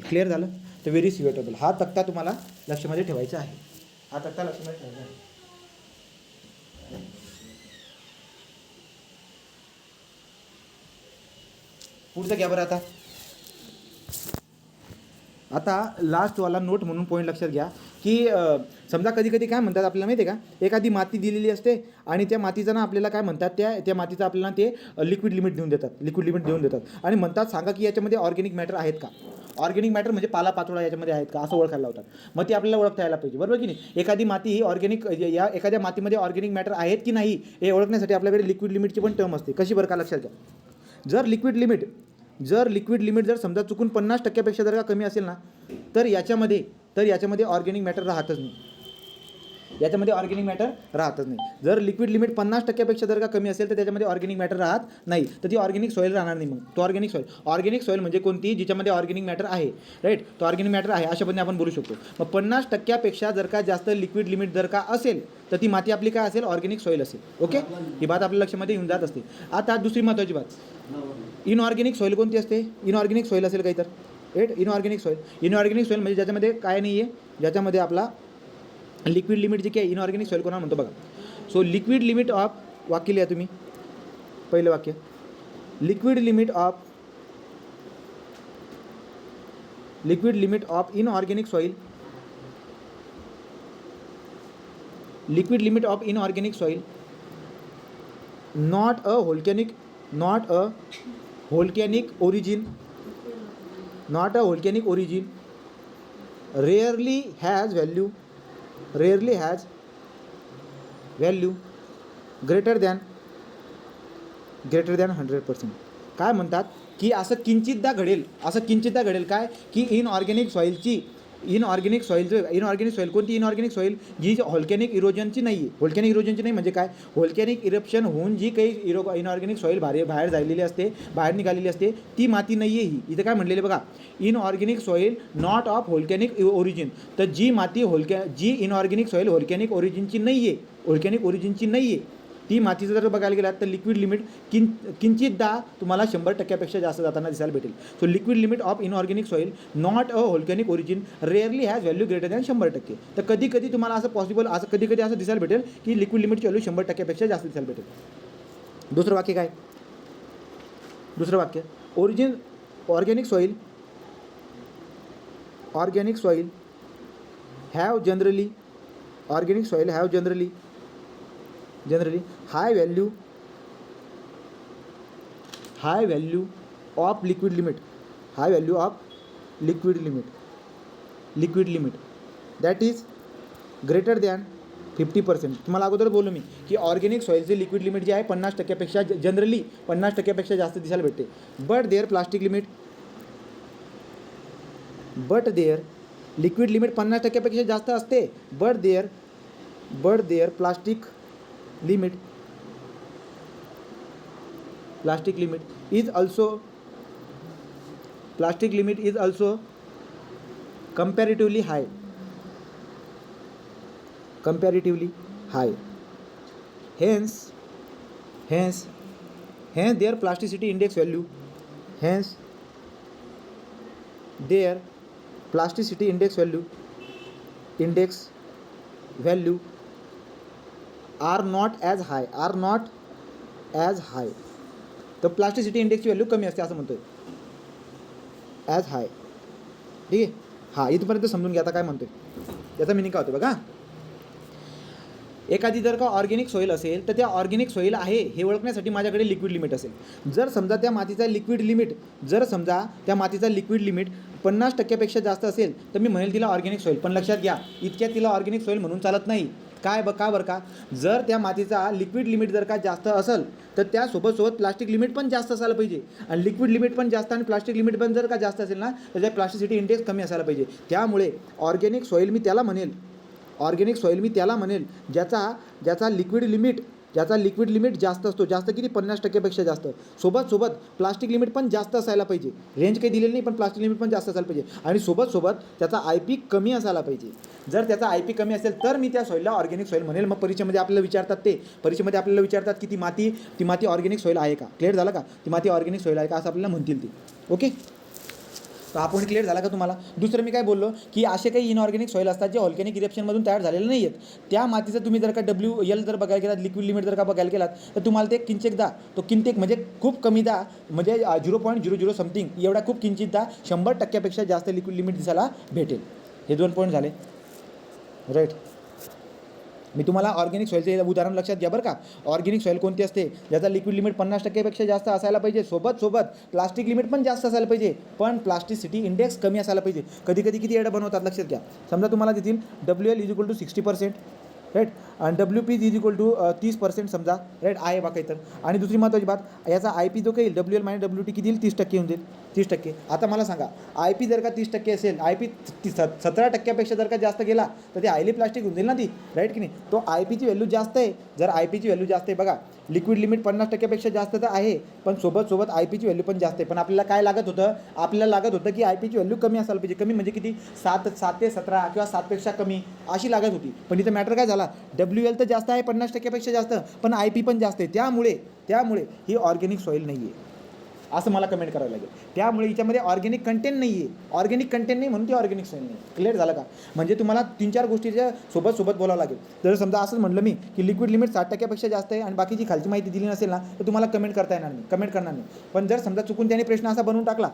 क्लिअर झालं? तर व्हेरी सिव्हिअर ट्रबल हा तक्ता तुम्हाला लक्षामध्ये ठेवायचा आहे. पुढचं घ्या बरं. आता लास्टवाला नोट म्हणून पॉईंट लक्षात घ्या की समजा कधी कधी काय म्हणतात आपल्याला माहिती आहे का, एखादी माती दिलेली असते आणि त्या मातीचं ना आपल्याला काय म्हणतात, त्या मातीचं आपल्याला ते लिक्विड लिमिट देऊन देतात आणि म्हणतात सांगा की याच्यामध्ये ऑर्गॅनिक मॅटर आहेत का. ऑर्गॅनिक मॅटर म्हणजे पालापाचोळा याच्यामध्ये आहेत का असं ओळखायला लावतात. मग ते आपल्याला ओळखता यायला पाहिजे, बरोबर की नाही. एखादी माती ही ऑर्गॅनिक, या एखाद्या मातीमध्ये ऑर्गॅनिक मॅटर आहेत की नाही हे ओळखण्यासाठी आपल्याकडे लिक्विड लिमिटची पण टर्म असते. कशी बरं का, लक्षात घ्या. जर लिक्विड लिमिट जर समजा चुकून 50%पेक्षा जर का कमी असेल ना, तर याच्यामध्ये ऑर्गॅनिक मॅटर राहतच नाही. जर लिक्विड लिमिट 50%पेक्षा जर का कमी असेल तर त्याच्यामध्ये ऑर्गॅनिक मॅटर राहत नाही, तर ती ऑर्गॅनिक सॉईल राहणार नाही. मग तो ऑर्गॅनिक सॉईल म्हणजे कोणती, जिच्यामध्ये ऑर्गॅनिक मॅटर आहे, राईट. तो ऑर्गॅनिक मॅटर आहे अशा पद्धतीने आपण बोलू शकतो. मग 50%पेक्षा जर का जास्त लिक्विड लिमिट जर का असेल तर ती माती आपली काय असेल, ऑर्गॅनिक सॉईल असेल. ओके, ही बात आपल्या लक्षामध्ये येऊन जात असते. आता दुसरी महत्त्वाची बात, इनऑर्गॅनिक सॉईल कोणती असते. इनऑर्गॅनिक सॉईल असेल काही तर, राईट. इनऑर्गॅनिक सॉईल म्हणजे ज्याच्यामध्ये काय नाही आहे, ज्याच्यामध्ये आपला लिक्विड लिमिट जे काही इनऑर्गॅनिक सॉईल कोणाला म्हणतो बघा. सो लिक्विड लिमिट ऑफ, वाक्य लिहा तुम्ही, पहिलं वाक्य, liquid limit of inorganic soil, not a volcanic origin, rarely has value greater than 100%. काय म्हणतात की असं किंचितदा घडेल काय की इनऑर्गॅनिक सॉईल कोणती, इनऑर्गॅनिक सॉईल जी व्होल्कॅनिक इरोजनची नाही म्हणजे काय, व्होल्कॅनिक इरप्शन होऊन जी काही इनऑर्गॅनिक सॉईल बाहेर निघालेली असते ती माती नाही आहे. ही इथं काय म्हणलेलं बघा, inorganic soil not of volcanic origin. तर जी माती जी इनऑर्गॅनिक सॉईल व्होल्कॅनिक ओरिजिनची नाही आहे ती मातीचं जर बघायला गेलात तर लिक्विड लिमिट किंचितदा तुम्हाला 100%पेक्षा जास्त जाताना दिसायला भेटेल. So liquid limit of inorganic soil not a volcanic origin rarely has value greater than 100%. तर कधी तुम्हाला असं कधी असं दिसायला भेटेल की लिक्विड लिमिटची व्हॅल्यू 100%पेक्षा जास्त दिसायला भेटेल. दुसरं वाक्य काय, organic soil have generally high value of liquid limit that is greater than 50%. तुम्हाला अगोदर बोललो मी की ऑर्गॅनिक सॉईलचे लिक्विड लिमिट जे आहे 50%पेक्षा जनरली 50%पेक्षा जास्त दिसायला भेटते. बट देअर लिक्विड लिमिट 50%पेक्षा जास्त असते. But there plastic limit is also comparatively high. Hence their plasticity index value are not as high. तर प्लास्टिसिटी इंडेक्सची व्हॅल्यू कमी असते असं म्हणतोय, ॲज हाय. ठीक आहे, हां, इथपर्यंत समजून घ्या. आता काय म्हणतोय याचा मिनिंग काय होतं बघा. एखादी जर का ऑर्गॅनिक सॉईल असेल तर त्या ऑर्गॅनिक सॉईल आहे हे ओळखण्यासाठी माझ्याकडे लिक्विड लिमिट असेल. जर समजा त्या मातीचा लिक्विड लिमिट 50%पेक्षा जास्त असेल तर मी म्हणेल तिला ऑर्गॅनिक सॉईल. पण लक्षात घ्या, इतक्यात तिला ऑर्गॅनिक सॉईल म्हणून चालत नाही. का बरं का, जर त्या मातीचा लिक्विड लिमिट जर का जास्त असेल तर त्यासोबत प्लास्टिक लिमिट पण जास्त असायला पाहिजे, आणि लिक्विड लिमिट पण जास्त आणि प्लास्टिक लिमिट पण जर का जास्त असेल ना तर त्या प्लास्टिसिटी इंडेक्स कमी असायला पाहिजे. त्यामुळे ऑर्गॅनिक सॉईल मी त्याला म्हणेल ज्याचा लिक्विड लिमिट जास्त असतो, जास्त किती 50%पेक्षा जास्त, सोबत प्लास्टिक लिमिट पण जास्त असायला पाहिजे. रेंज काही दिलेली नाही पण प्लास्टिक लिमिट पण जास्त असायला पाहिजे, आणि सोबत त्याचा IP कमी असायला पाहिजे. जर त्याचा IP कमी असेल तर मी त्या सॉईलला ऑर्गॅनिक सॉईल म्हणेल. मग परीक्षेमध्ये आपल्याला विचारतात की ती माती ऑर्गॅनिक सॉईल आहे का. क्लिअर झालं का, ती माती ऑर्गॅनिक सॉईल आहे का असं आपल्याला म्हणतील ती. ओके, तर हा पॉईंट क्लिअर झाला का तुम्हाला. दुसरं मी काय बोललो की असे काही इनऑर्गॅनिक सॉईल असतात जे ऑर्गॅनिक इरेप्शनमधून तयार झालेले नाही आहेत. त्या मातीचं तुम्ही जर का WL जर बघायला गेलात, लिक्विड लिमिट जर का बघायला गेलात, तर तुम्हाला ते किंचित म्हणजे खूप कमी म्हणजे 0.00 समथिंग एवढा खूप किंचित 100%पेक्षा जास्त लिक्विड लिमिट दिसायला भेटेल. हे 2 पॉईंट झाले. राईट, मी तुम्हाला ऑर्गॅनिक सॉईलचे उदाहरण लक्षात घ्या बरं का. ऑर्गॅनिक सॉईल कोणती असते, ज्याचा लिक्विड लिमिट 50%पेक्षा जास्त असायला पाहिजे, सोबत प्लास्टिक लिमिट पण जास्त असायला पाहिजे, पण प्लास्टिसिटी इंडेक्स कमी असायला पाहिजे. कधी किती एवढं बनवतात लक्षात घ्या. समजा तुम्हाला देतील WL = 60%, राईट, आणि WP = 30% समजा, राईट आहे बा काही तर. आणि दुसरी महत्त्वाची बात, याचा IP जो काही WL - WT किती येईल, 30% येऊन जाईल. 30%. आता मला सांगा, IP जर का 30% असेल, IP 17%पेक्षा जर का जास्त गेला तर ते हायली प्लास्टिक होऊन जाईल ना ती, राईट की नाही. तो IP ची व्हॅल्यू जास्त आहे. जर IP ची व्हॅल्यू जास्त आहे, बघा लिक्विड लिमिट 50%पेक्षा जास्त तर आहे, पण सोबत IP ची व्हॅल्यू पण जास्त आहे. पण आपल्याला काय लागत होतं की IP ची व्हॅल्यू कमी असायला पाहिजे. कमी म्हणजे किती, 7 ते 17 किंवा 7पेक्षा कमी अशी लागत होती. पण इथं मॅटर काय झाला, WL तर जास्त आहे 50%पेक्षा जास्त, पण IP पण जास्त आहे. त्यामुळे ही ऑर्गॅनिक सॉईल नाही आहे असं मला कमेंट करावं लागेल. त्यामुळे याच्यामध्ये ऑर्गॅनिक कंटेंट नाही म्हणून ती ऑर्गॅनिक सॉईल नाही. क्लिअर झालं का. म्हणजे तुम्हाला 3-4 गोष्टीच्या सोबत बोलावं लागेल. जर समजा असंच म्हटलं मी की लिक्विड लिमिट 60%पेक्षा जास्त आहे आणि बाकीची खालची माहिती दिली नसेल ना तर तुम्हाला कमेंट करणार नाही. पण जर समजा चुकून त्याने प्रश्न असा बनवून टाकला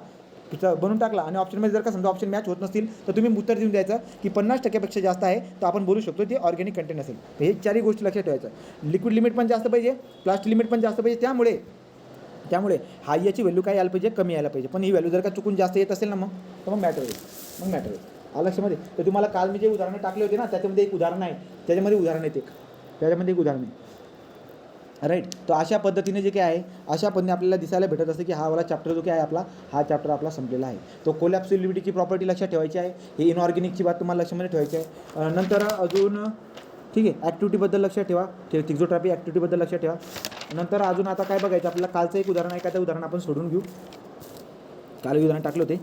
आणि ऑप्शनमध्ये जर का समजा ऑप्शन मॅच होत नसतील तर तुम्ही उत्तर देऊन द्यायचं की 50%पेक्षा जास्त आहे, तर आपण बोलू शकतो ते ऑर्गॅनिक कंटेंट असेल. हे 4ही गोष्टी लक्षात ठेवायचं. लिक्विड लिमिट पण जास्त पाहिजे, प्लास्टिक लिमिट पण जास्त पाहिजे. त्यामुळे याची व्हॅल्यू काय यायला पाहिजे, कमी यायला पाहिजे. पण ही व्हॅल्यू जर का चुकून जास्त येत असेल ना मग मॅटर होईल. लक्षामध्ये तर तुम्हाला काल मी जे उदाहरणं टाकले होते ना त्याच्यामध्ये एक उदाहरण आहे, त्याच्यामध्ये एक उदाहरण आहे. राईट, तर अशा पद्धतीने जे काय आहे, अशा पद्धतीने आपल्याला दिसायला भेटत असतं की हा वाला चॅप्टर जो काय आहे हा चॅप्टर आपला संपलेला आहे. तो कोलॅप्सिबिलिटीची प्रॉपर्टी लक्षात ठेवायची आहे. हे इनऑर्गॅनिकची बात तुम्हाला लक्षामध्ये ठेवायची आहे. नंतर अजून ठीक आहे, ॲक्टिव्हिटीबद्दल लक्षात ठेवा, थिक्झोट्रॉपी ॲक्टिव्हिटीबद्दल लक्षात ठेवा. नंतर अजून आता काय बघायचं आपल्याला, कालचं एक उदाहरण आहे का, त्या उदाहरण आपण सोडून घेऊ. काल उदाहरण टाकलं होते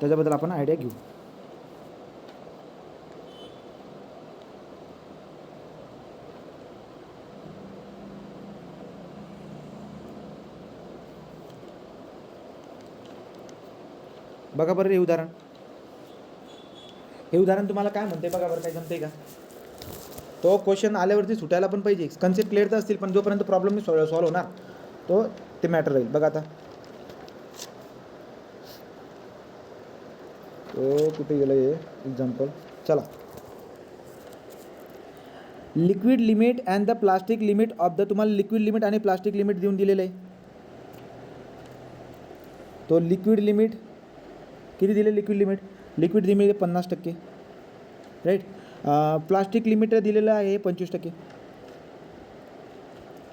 त्याच्याबद्दल आपण आयडिया घेऊ. बघा बरं हे उदाहरण तुम्हाला काय म्हणते बघा बरं, काय जमते का. तो क्वेश्चन आल्यावरती सुटायला पण पाहिजे. कन्सेप्ट क्लिअर तर असतील पण जोपर्यंत प्रॉब्लेम सॉल्व्ह होणार ते मॅटर राहील. बघा आता कुठे गेलं हे एक्झाम्पल. चला, liquid limit and the plastic limit of the, तुम्हाला लिक्विड लिमिट आणि प्लास्टिक लिमिट देऊन दिलेलं आहे. तो लिक्विड लिमिट किती दिले, liquid limit 50%, right. Plastic limit दिलेलं आहे 25%,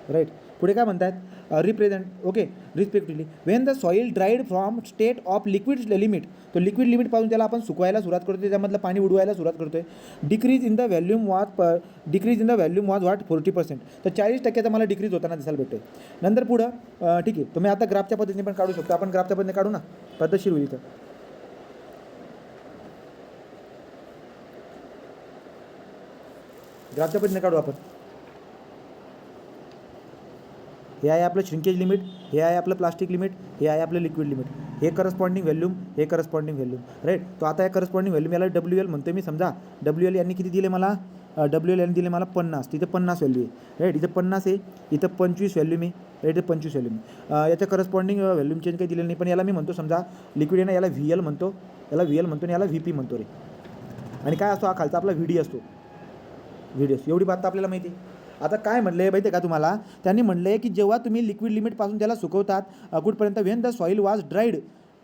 राईट. पुढे काय म्हणतात, represent okay respectively when the soil dried from state of liquid limit. तो लिक्विड लिमिटपासून त्याला आपण सुकवायला सुरुवात करतो, त्यामधलं पाणी उडवायला सुरुवात करतो आहे. Decrease in the volume was what 40%. तर 40%चा मला डिक्रीज होताना दिसायला भेटतो आहे. नंतर पुढं ठीक आहे, तुम्ही आता ग्राफच्या पद्धतीने पण काढू शकतो. आपण ग्राफच्या पद्धतीने काढू ना, पद्धतशीर होईल. तर ग्राफच्या पद्धतीने काढू आपण. हे आहे आपलं श्रिंकेज लिमिट, हे आहे आपलं प्लास्टिक लिमिट, हे आहे आपलं लिक्विड लिमिट. हे करस्पॉन्डिंग व्हॅल्यूम, राईट. तो आता या करस्पॉन्डिंग व्हॅल्यूम याला WL म्हणतो मी. समजा WL यांनी किती दिले मला, WL यांनी दिले मला 50. तिथे 50 व्हॅल्यू आहे, राईट. इथं 50 आहे, इथं 25 व्हॅल्यूम आहे, राईट. इथं 25 व्हॅल्यूम. याच्या करस्पॉन्डिंग व्हॅल्यूम चेंज काही दिलेलं नाही, पण याला मी म्हणतो समजा लिक्विड आहे ना, याला VL म्हणतो, आणि याला VP म्हणतो रे. आणि काय असतो, हा खालचा आपला VD असतो. एवढी बात तर आपल्याला माहिती आहे. आता काय म्हणलं आहे माहिती आहे का तुम्हाला, त्यांनी म्हणलं आहे की जेव्हा तुम्ही लिक्विड लिमिटपासून त्याला सुकवतात कुठपर्यंत, Wien the soil was dried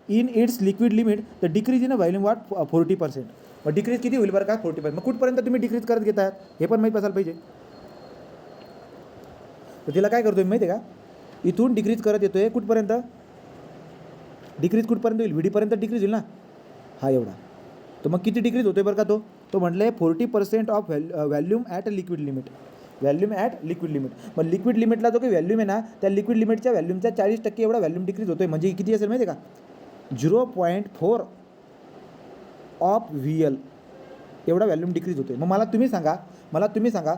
in its liquid limit the decrease in volume what 40%. मग डिक्रीज किती होईल बरं का 45. मग कुठपर्यंत तुम्ही डिक्रीज करत घेत आहात हे पण माहीत असायला पाहिजे. तर तिला काय करतो मी माहिती आहे का, इथून डिक्रीज करत येतो आहे कुठपर्यंत, डिक्रीज कुठपर्यंत होईल, व्हीडीपर्यंत डिक्रीज होईल ना, हा एवढा. तर मग किती डिक्रीज होतो आहे बरं का तो म्हटलं आहे 40% of volume at liquid limit, volume at liquid limit. मग लिक्विड लिमिटला जो काही व्हॅल्यूम आहे ना, त्या लिक्विड लिमिटच्या व्हॅल्यूमचा 40% एवढा व्हॅल्यूम डिक्रीज होतो आहे. म्हणजे किती असेल माहिती आहे का, 0.4 ऑफ VL एवढा व्हॅल्यूम डिक्रीज होतो आहे. मग मला तुम्ही सांगा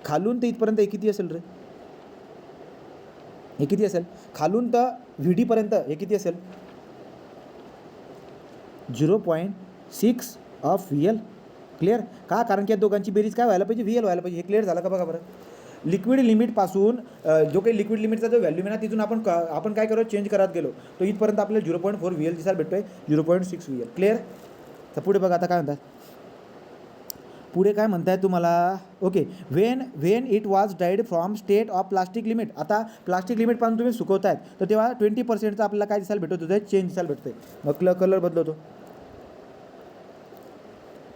खालून ते इथपर्यंत हे किती असेल रे, हे किती असेल, खालून तर VDपर्यंत हे किती असेल, 0.6 ऑफ VL. क्लिअर का, कारण की या दोघांची बेरीज काय व्हायला पाहिजे, VL व्हायला पाहिजे. हे क्लिअर झालं का बघा बरं. लिक्विड लिमिटपासून जो काही लिक्विड लिमिटचा जो व्हॅल्यूम आहे ना, तिथून आपण काय करू, चेंज करत गेलो तो इथपर्यंत आपल्याला 0.4 VL दिसायला भेटतोय, 0.6 VL. क्लिअर. तर पुढे बघा आता काय म्हणतात, पुढे काय म्हणताय तुम्हाला, okay, Wien it was died from state of plastic limit. आता प्लास्टिक लिमिटपासून तुम्ही सुकवतायत तर तेव्हा 20%चा आपल्याला काय दिसायला भेटत होतं, चेंज दिसायला भेटतंय. मग कलर बदलवतो.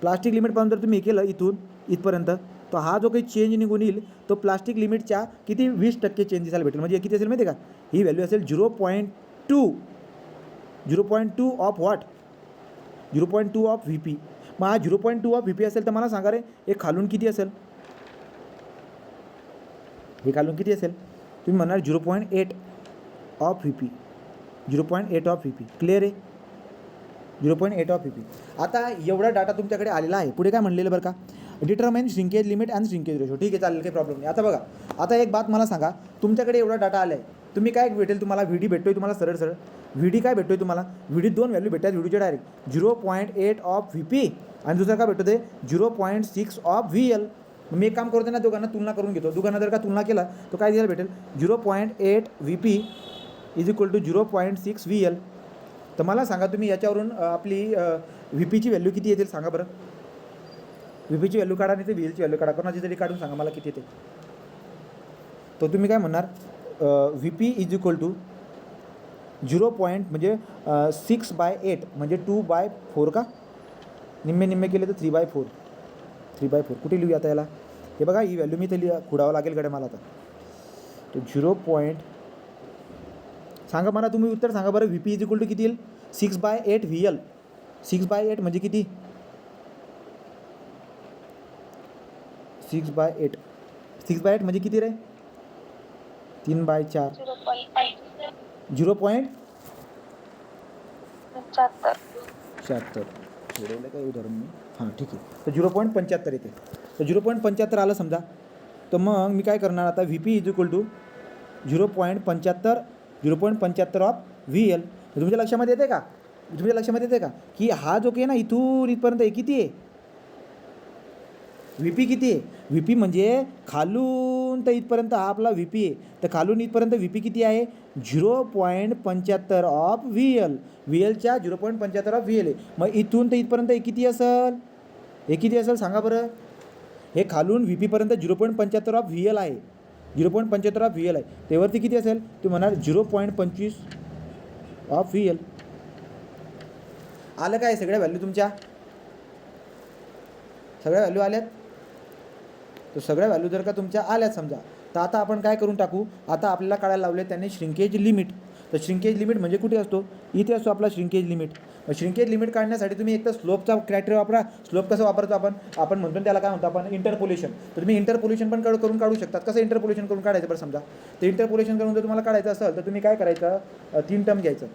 प्लास्टिक लिमिटपासून जर तुम्ही हे केलं इथून इथपर्यंत, तर हा जो काही चेंज निघून येईल तो प्लास्टिक लिमिटच्या किती 20% चेंज दिसायला भेटेल. म्हणजे किती असेल माहिती आहे का, ही व्हॅल्यू असेल 0.2 ऑफ व्हॉट, 0.2 ऑफ VP. मग हा 0.2 ऑफ VP असेल तर मला सांगा रे, हे खालून किती असेल, हे खालून किती असेल, तुम्ही म्हणणार 0.8 of VP, 0.8 of VP. Clear आहे, 0.8 ऑफ VP. आता एवढा डाटा तुमच्याकडे आलेला आहे. पुढे काय म्हणलेलं बरं का, determine shrinkage limit and shrinkage ratio. ठीक आहे, चालेल, काही प्रॉब्लेम नाही. आता बघा, आता एक बात मला सांगा, तुमच्याकडे एवढा डाटा आला आहे, तुम्ही काय भेटेल तुम्हाला, VD भेटतोय तुम्हाला सरळ सरळ, VD काय भेटतोय तुम्हाला, VD 2 व्हॅल्यू भेटतात VDचे डायरेक्ट, 0.8 ऑफ VP आणि दुसरं काय भेटतं ते 0.6 ऑफ VL. मी एक काम करतो ना, दोघांना तुलना करून घेतो. दोघांना जर का तुलना केला तो काय दिसायला भेटेल, 0.8 VP is equal to 0.6 VL. तर मला सांगा तुम्ही याच्यावरून आपली VPची व्हॅल्यू किती येतील सांगा बरं. VPची व्हॅल्यू काढा नाही तर VLची व्हॅल्यू काढा, कोणाची तरी काढून सांगा मला किती येते. तर तुम्ही काय म्हणणार, VP इज इक्वल टू 0. म्हणजे 6/8 म्हणजे 2/4 का, निम्मे केले तर 3/4, 3/4. कुठे लिहूया आता याला, हे बघा ही व्हॅल्यू मी तर खुडावं लागेल कडे मला आता. तो 0. सांगा मला तुम्ही उत्तर सांगा बरं, VP इज इक्वल टू किती येईल, 6/8 VL. 6/8 म्हणजे किती, 6/8, 6/8 म्हणजे किती रे, 3/4, 0.75. सोडवलं काय उदाहरण मी, हां ठीक आहे. तर 0.75 येते. तर 0.75 आलं समजा, तर मग मी काय करणार आता, VP is equal to 0.75 of VL. तुमच्या लक्षामध्ये येते का, तुमच्या लक्षामध्ये येते का की हा जो काही ना इथून इथपर्यंत आहे किती आहे, VP किती आहे, VP म्हणजे खालून तर इथपर्यंत हा आपला VP आहे, तर खालून इथपर्यंत VP किती आहे, 0.75 ऑफ VL. VLच्या 0.75 ऑफ VL आहे. मग इथून तर इथपर्यंत हे किती असेल, हे किती असेल सांगा बरं. हे खालून VPपर्यंत 0.75 ऑफ VL आहे, 0.75 ऑफ VL आहे, तेवरती किती असेल, तुम्ही म्हणाल 0.25 ऑफ VL. आलं काय, सगळ्या व्हॅल्यू तुमच्या, सगळ्या व्हॅल्यू आल्यात. तर सगळ्या व्हॅल्यू जर का तुमच्या आल्यात समजा, तर आता आपण काय करून टाकू, आता आपल्याला काढायला लावले त्यांनी श्रिंकेज लिमिट. तर श्रिंकेज लिमिट म्हणजे कुठे असतो, इथे असतो आपला श्रिंकेज लिमिट. मग श्रिंकेज लिमिट काढण्यासाठी तुम्ही एक तर स्लोपचा क्रायटेरिया वापरा. स्लोप कसं वापरतो आपण म्हणतो त्याला काय म्हणतो आपण, इंटरपोलेशन. तर तुम्ही इंटरपोलेशन पण करून काढू शकतात. कसं इंटरपोलेशन करून काढायचं बरं समजा, तर इंटरपोलेशन करून जर तुम्हाला काढायचं असेल तर तुम्ही काय करायचं, 3 टर्म घ्यायचं,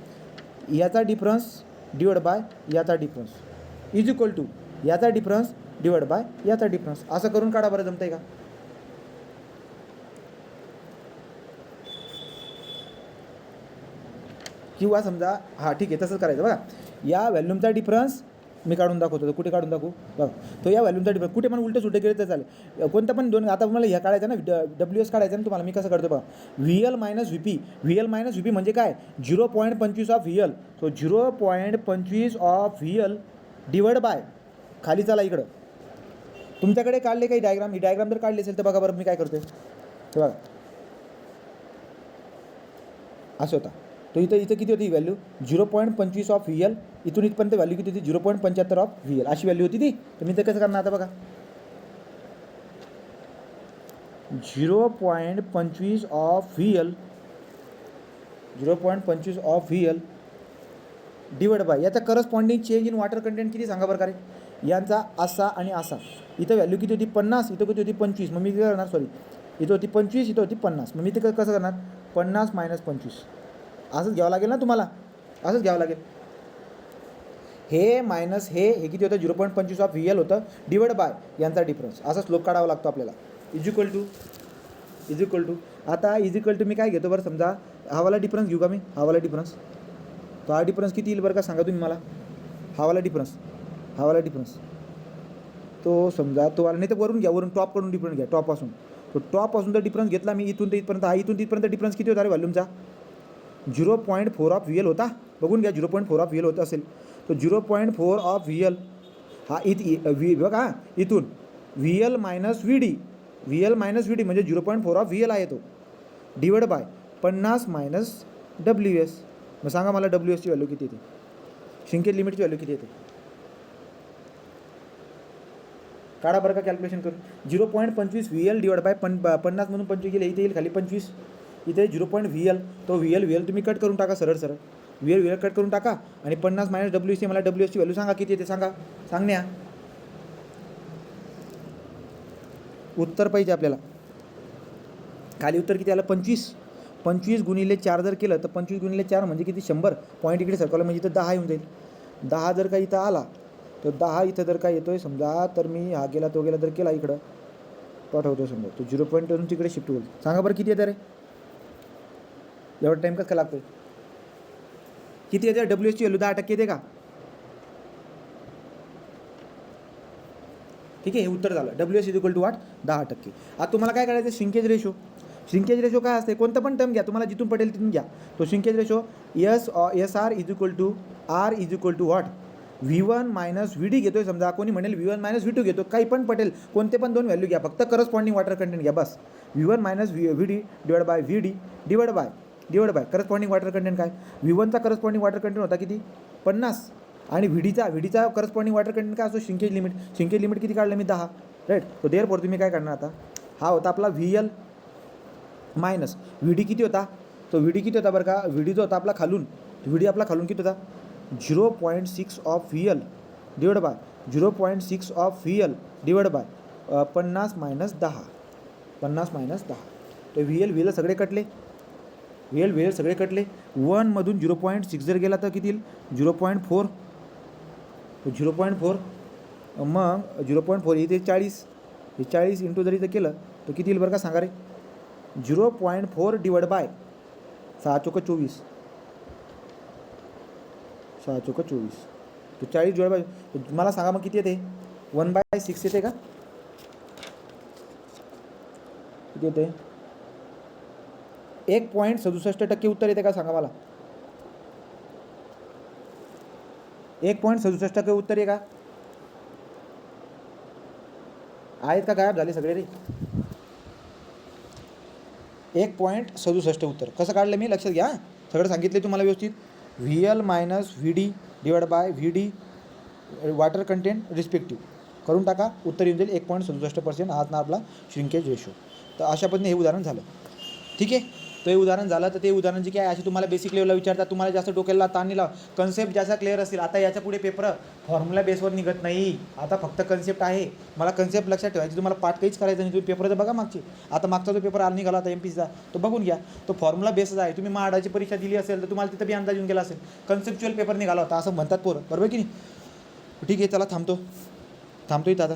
याचा डिफरन्स डिवाइड बाय याचा डिफरन्स इज इक्वल टू याचा डिफरन्स डिवाइड बाय याचा डिफरन्स. असं करून काढा बरं, जमतंय का. किंवा समजा हां ठीक आहे तसंच करायचं बघा, या व्हॅल्यूमचा डिफरन्स मी काढून दाखवतो. कुठे काढून दाखवू बघा, तो या व्हॅल्यूमचा डिफरन्स कुठे पण उलटे सुलटे केले तर चालेल, कोणतं पण दोन. आता मला ह्या काढायचं ना, WS काढायचं ना तुम्हाला, मी कसं काढतो बघा, VL minus VP. VL minus VP म्हणजे काय, 0.25 of VL. So 0.25 of VL divide by, खाली चला इकडं तुमच्याकडे काढले काही डायग्राम, ही डायग्राम जर काढली असेल तर बघा बरं मी काय करतोय, तर बघा असं होता. तो इथं इथं किती होती व्हॅल्यू 0.25 ऑफ व्ही एल, इथून इथपर्यंत व्हॅल्यू किती होती 0.75 ऑफ व्ही एल, अशी व्हॅल्यू होती ती. तर मी तर कसं करणार आता बघा, 0.25 of V L, 0.25 of V L divide by याचा corresponding change in water content किती सांगा बरं का रे. यांचा असा आणि असा, इथं व्हॅल्यू किती होती 50, इथं किती होती 25, मग मी काय करणार सॉरी इथं होती 25, इथं होती 50, मग मी ते कसं करणार 50 मायनस 25 असंच घ्यावं लागेल ना तुम्हाला, असंच घ्यावं लागेल. हे मायनस हे किती होतं 0.25 ऑफ व्ही एल होतं डिवाइड बाय यांचा डिफरन्स, असा स्लोप काढावा लागतो आपल्याला. इज इक्वल टू आता इज इक्वल टू मी काय घेतो बरं, समजा हावाला डिफरन्स घेऊ का मी, हावाला डिफरन्स. तो हा डिफरन्स किती येईल बरं का सांगा तुम्ही मला, हावाला डिफरन्स तो समजा तो आला नाही तर वरून घ्या, वरून टॉपकडून डिफरन्स घ्या, टॉपपासून. तो टॉपपासून जर डिफरन्स घेतला मी इथून ते इथपर्यंत, हा इथून तिथपर्यंत डिफरन्स किती होता रे व्हॉल्यूमचा 0.4 ऑफ व्ही एल होता. बघून घ्या 0.4 ऑफ व्ही एल होता असेल. तो 0.4 ऑफ व्ही एल हा बघा इथून V L minus V D म्हणजे 0.4 ऑफ व्ही एल आहे तो, divide by 50 minus W S. मग सांगा मला डब्ल्यू एसची व्हॅल्यू किती येते, श्रिंकेज लिमिटची व्हॅल्यू किती येते, काढा बरं का कॅल्क्युलेशन करून. 0.25 व्ही एल डिवाइड बाय 50 म्हणून 25 गेले, इथे येईल खाली 25, इथे 0. व्ही एल तो व्ही एल तुम्ही कट करून टाका, सरळ व्ही एल कट करून टाका आणि 50 मायनस डब्ल्यू एस. मला डब्ल्यू एसची व्हॅल्यू सांगा किती येते, सांगण्या उत्तर पाहिजे आपल्याला. खाली उत्तर किती आलं 25 गुणिले 4 जर केलं तर 25 गुणिले 4 म्हणजे किती 100. पॉईंट इकडे सरकवलं म्हणजे इथं 10 येऊन जाईल. 10 जर का इथं आला तर 10 इथं जर का येतोय समजा, तर मी हा गेला तो गेला तर केला इकडं पाठवतो समजा, तो 0 पॉईंट करून तिकडे शिफ्ट होईल. सांगा बरं किती येतं रे, एवढा टाईम कसं लागतोय, किती येते डब्ल्यू एसची व्हॅल्यू 10% येते का. ठीक आहे, हे उत्तर झालं. W S is equal to what 10%. आता तुम्हाला काय करायचं, श्रिंकेज रेशो काय असते, कोणतं पण टर्म घ्या तुम्हाला जिथून पटेल तिथून घ्या. तो shrinkage ratio S R is equal to R is equal to what V1 minus VD घेतोय समजा, कोणी म्हणेल V1 मायनस V2 घेतो, काही पण पटेल, कोणते पण दोन व्हॅल्यू घ्या, फक्त करस्पॉन्डिंग वॉटर कंटेंट घ्या बस. V1 minus VD divide by VD divide by corresponding water content काय, V1चा करस्पॉन्डिंग वॉटर कंटेंट होता किती 50 आणि VDचा करस्पॉन्डिंग वॉटर कंटेंट काय असतो श्रिंकेज लिमिट किती काढलं मी 10 राईट. तो देअरफॉर तुम्ही काय करणार आता, हा होता आपला VL मायनस VD किती होता, तो VD किती होता बरं का, VD जो होता आपला खालून, VD आपला खालून किती होता 0.6 of VL divide by 0.6 of VL divide by 50 minus 10. तर VL सगळे कटले, VL सगळे कटले. 1मधून 0.6 जर गेला तर किती येईल 0.4, 0.4 मग 0.4 इथे 40 इंटू जर इथं केलं तर किती येईल बरं का सांगा रे, 0.4 डिवाइड बाय 6 चोक 24, 6 चोक 24, तो 40 डिवाइड बाय, मला सांगा मग किती येते 1/6 येते का, किती येते 1.67% उत्तर येते का सांगा मला, 1.67% उत्तर आहे का, आहेत का गायब झाले सगळे रे. 1.67 उत्तर कसं काढलं मी लक्षात घ्या, सगळं सांगितले तुम्हाला व्यवस्थित. VL minus VD divide by VD water content respective करून टाका, उत्तर येऊन जाईल 1.67% आज ना आपला श्रिंकेज रेशो. तर अशा पद्धतीने हे उदाहरण झालं. ठीक आहे, तो हे उदाहरण झालं. तर ते उदाहरण जे काय असे तुम्हाला बेसिक लेवलला विचारतात, तुम्हाला जास्त डोक्याला ताण नाही लाव, कन्सेप्ट ज्याचा क्लिअर असतील. आता याच्या पुढे पेपर फॉर्म्युला बेसवर निघत नाही, आता फक्त कन्सेप्ट आहे. मला कन्सेप्ट लक्षात ठेवायची, तुम्हाला पाठ काहीच करायचं नाही. तुम्ही पेपर तर बघा मागचे, आता मागचा जो पेपर आला निघाला होता MPCचा तो बघून घ्या, तो फॉर्म्युला बेसच आहे. तुम्ही महाडाची परीक्षा दिली असेल तर तुम्हाला तिथं बी अंदाज येऊन गेला असेल, कन्सेप्च्युअल पेपर निघाला होता असं म्हणतात पोरं, बरोबर की नाही. ठीक आहे, चला थांबतो इथं आता.